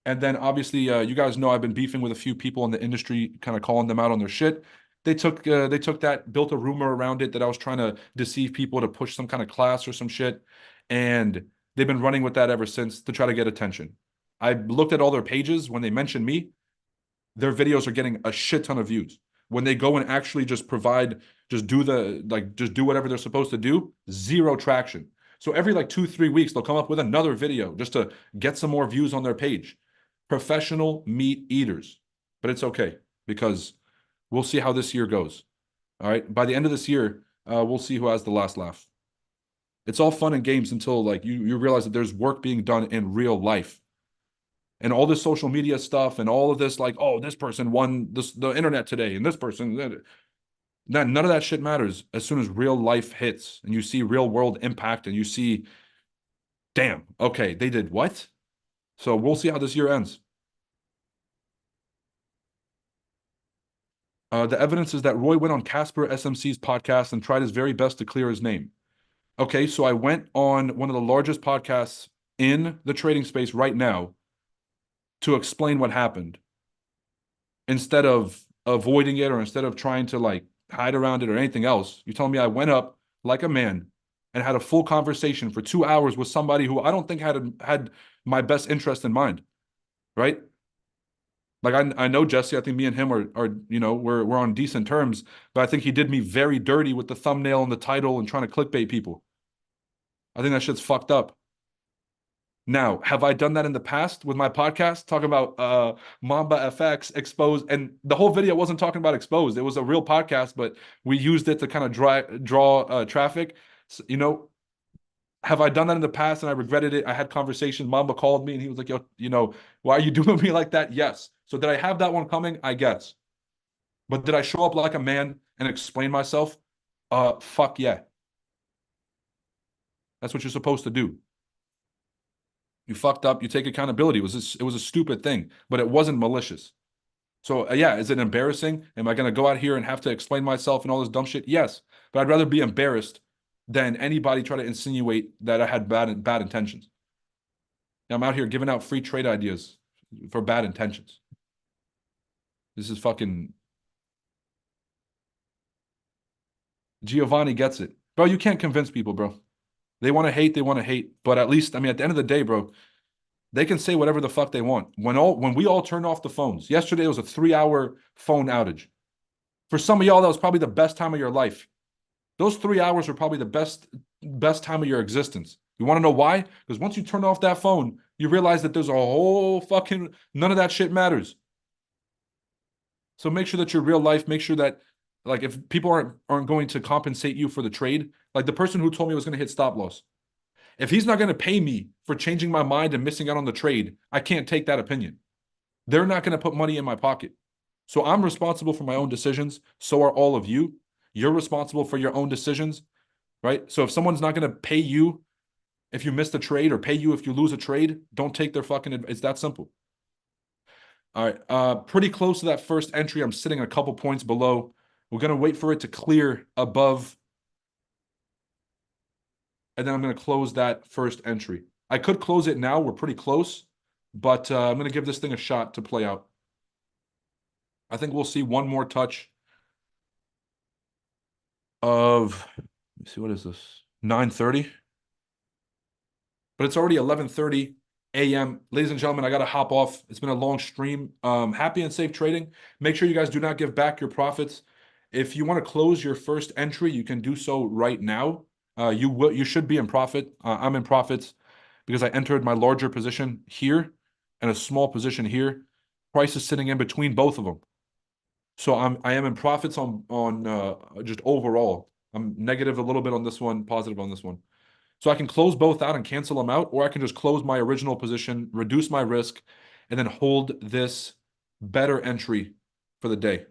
And then obviously, you guys know I've been beefing with a few people in the industry, kind of calling them out on their shit. They took that, built a rumor around it that I was trying to deceive people to push some kind of class or some shit. And they've been running with that ever since to try to get attention. I looked at all their pages. When they mention me, their videos are getting a shit ton of views. When they go and actually just do whatever they're supposed to do, zero traction. So every like 2-3 weeks, they'll come up with another video just to get some more views on their page. Professional meat eaters. But it's okay because We'll see how this year goes. All right. By the end of this year, we'll see who has the last laugh. It's all fun and games until like you realize that there's work being done in real life. And all this social media stuff and all of this, like, oh, this person won the internet today, and this person none of that shit matters as soon as real life hits and you see real world impact and you see, damn, okay, they did what? So we'll see how this year ends. The evidence is that Roy went on Casper SMC's podcast and tried his very best to clear his name. Okay, so I went on one of the largest podcasts in the trading space right now to explain what happened instead of avoiding it or instead of trying to like hide around it or anything else. You're telling me I went up like a man and had a full conversation for 2 hours with somebody who I don't think had my best interest in mind, right? Like I know Jesse. I think me and him are we're on decent terms, but I think he did me very dirty with the thumbnail and the title and trying to clickbait people. I think that shit's fucked up. Now, have I done that in the past with my podcast, talking about Mamba FX exposed? And the whole video wasn't talking about exposed. It was a real podcast, but we used it to kind of draw traffic. So, have I done that in the past and I regretted it? I had conversations. Mamba called me and he was like, yo, why are you doing me like that? Yes. So did I have that one coming? I guess. But did I show up like a man and explain myself? Fuck yeah. That's what you're supposed to do. You fucked up. You take accountability. It was a stupid thing, but it wasn't malicious. So yeah, is it embarrassing? Am I going to go out here and have to explain myself and all this dumb shit? Yes, but I'd rather be embarrassed than anybody try to insinuate that I had bad intentions. Now, I'm out here giving out free trade ideas for bad intentions. This is fucking Giovanni gets it, bro. You can't convince people, bro. They want to hate. They want to hate. But at least, I mean, at the end of the day, bro, they can say whatever the fuck they want. When we all turned off the phones, yesterday was a 3-hour phone outage. For some of y'all, that was probably the best time of your life. Those 3 hours were probably the best time of your existence. You want to know why? Because once you turn off that phone, you realize that there's a whole fucking none of that shit matters. So make sure that your real life, make sure that like if people aren't going to compensate you for the trade, like the person who told me I was going to hit stop loss. If he's not going to pay me for changing my mind and missing out on the trade, I can't take that opinion. They're not going to put money in my pocket. So I'm responsible for my own decisions. So are all of you. You're responsible for your own decisions, right? So if someone's not going to pay you if you miss the trade or pay you if you lose a trade, don't take their fucking advice. It's that simple. All right. Pretty close to that first entry. I'm sitting a couple points below. We're going to wait for it to clear above. And then I'm going to close that first entry. I could close it now. We're pretty close. But I'm going to give this thing a shot to play out. I think we'll see one more touch of, let me see, what is this? 9:30. But it's already 11:30 a.m. Ladies and gentlemen, I got to hop off. It's been a long stream. Happy and safe trading. Make sure you guys do not give back your profits. If you want to close your first entry, you can do so right now. You should be in profit. I'm in profits because I entered my larger position here and a small position here. Price is sitting in between both of them. So I am in profits on just overall. I'm negative a little bit on this one, positive on this one. So I can close both out and cancel them out, or I can just close my original position, reduce my risk, and then hold this better entry for the day.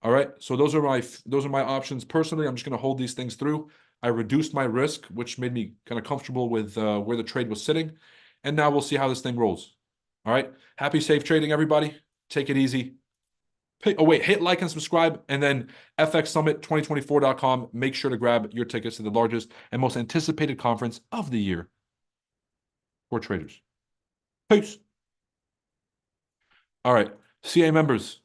All right. So those are my options. Personally, I'm just going to hold these things through. I reduced my risk, which made me kind of comfortable with where the trade was sitting. And now we'll see how this thing rolls. All right. Happy, safe trading, everybody. Take it easy. Oh, wait, hit like and subscribe, and then fxsummit2024.com. Make sure to grab your tickets to the largest and most anticipated conference of the year for traders. Peace. All right, CA members,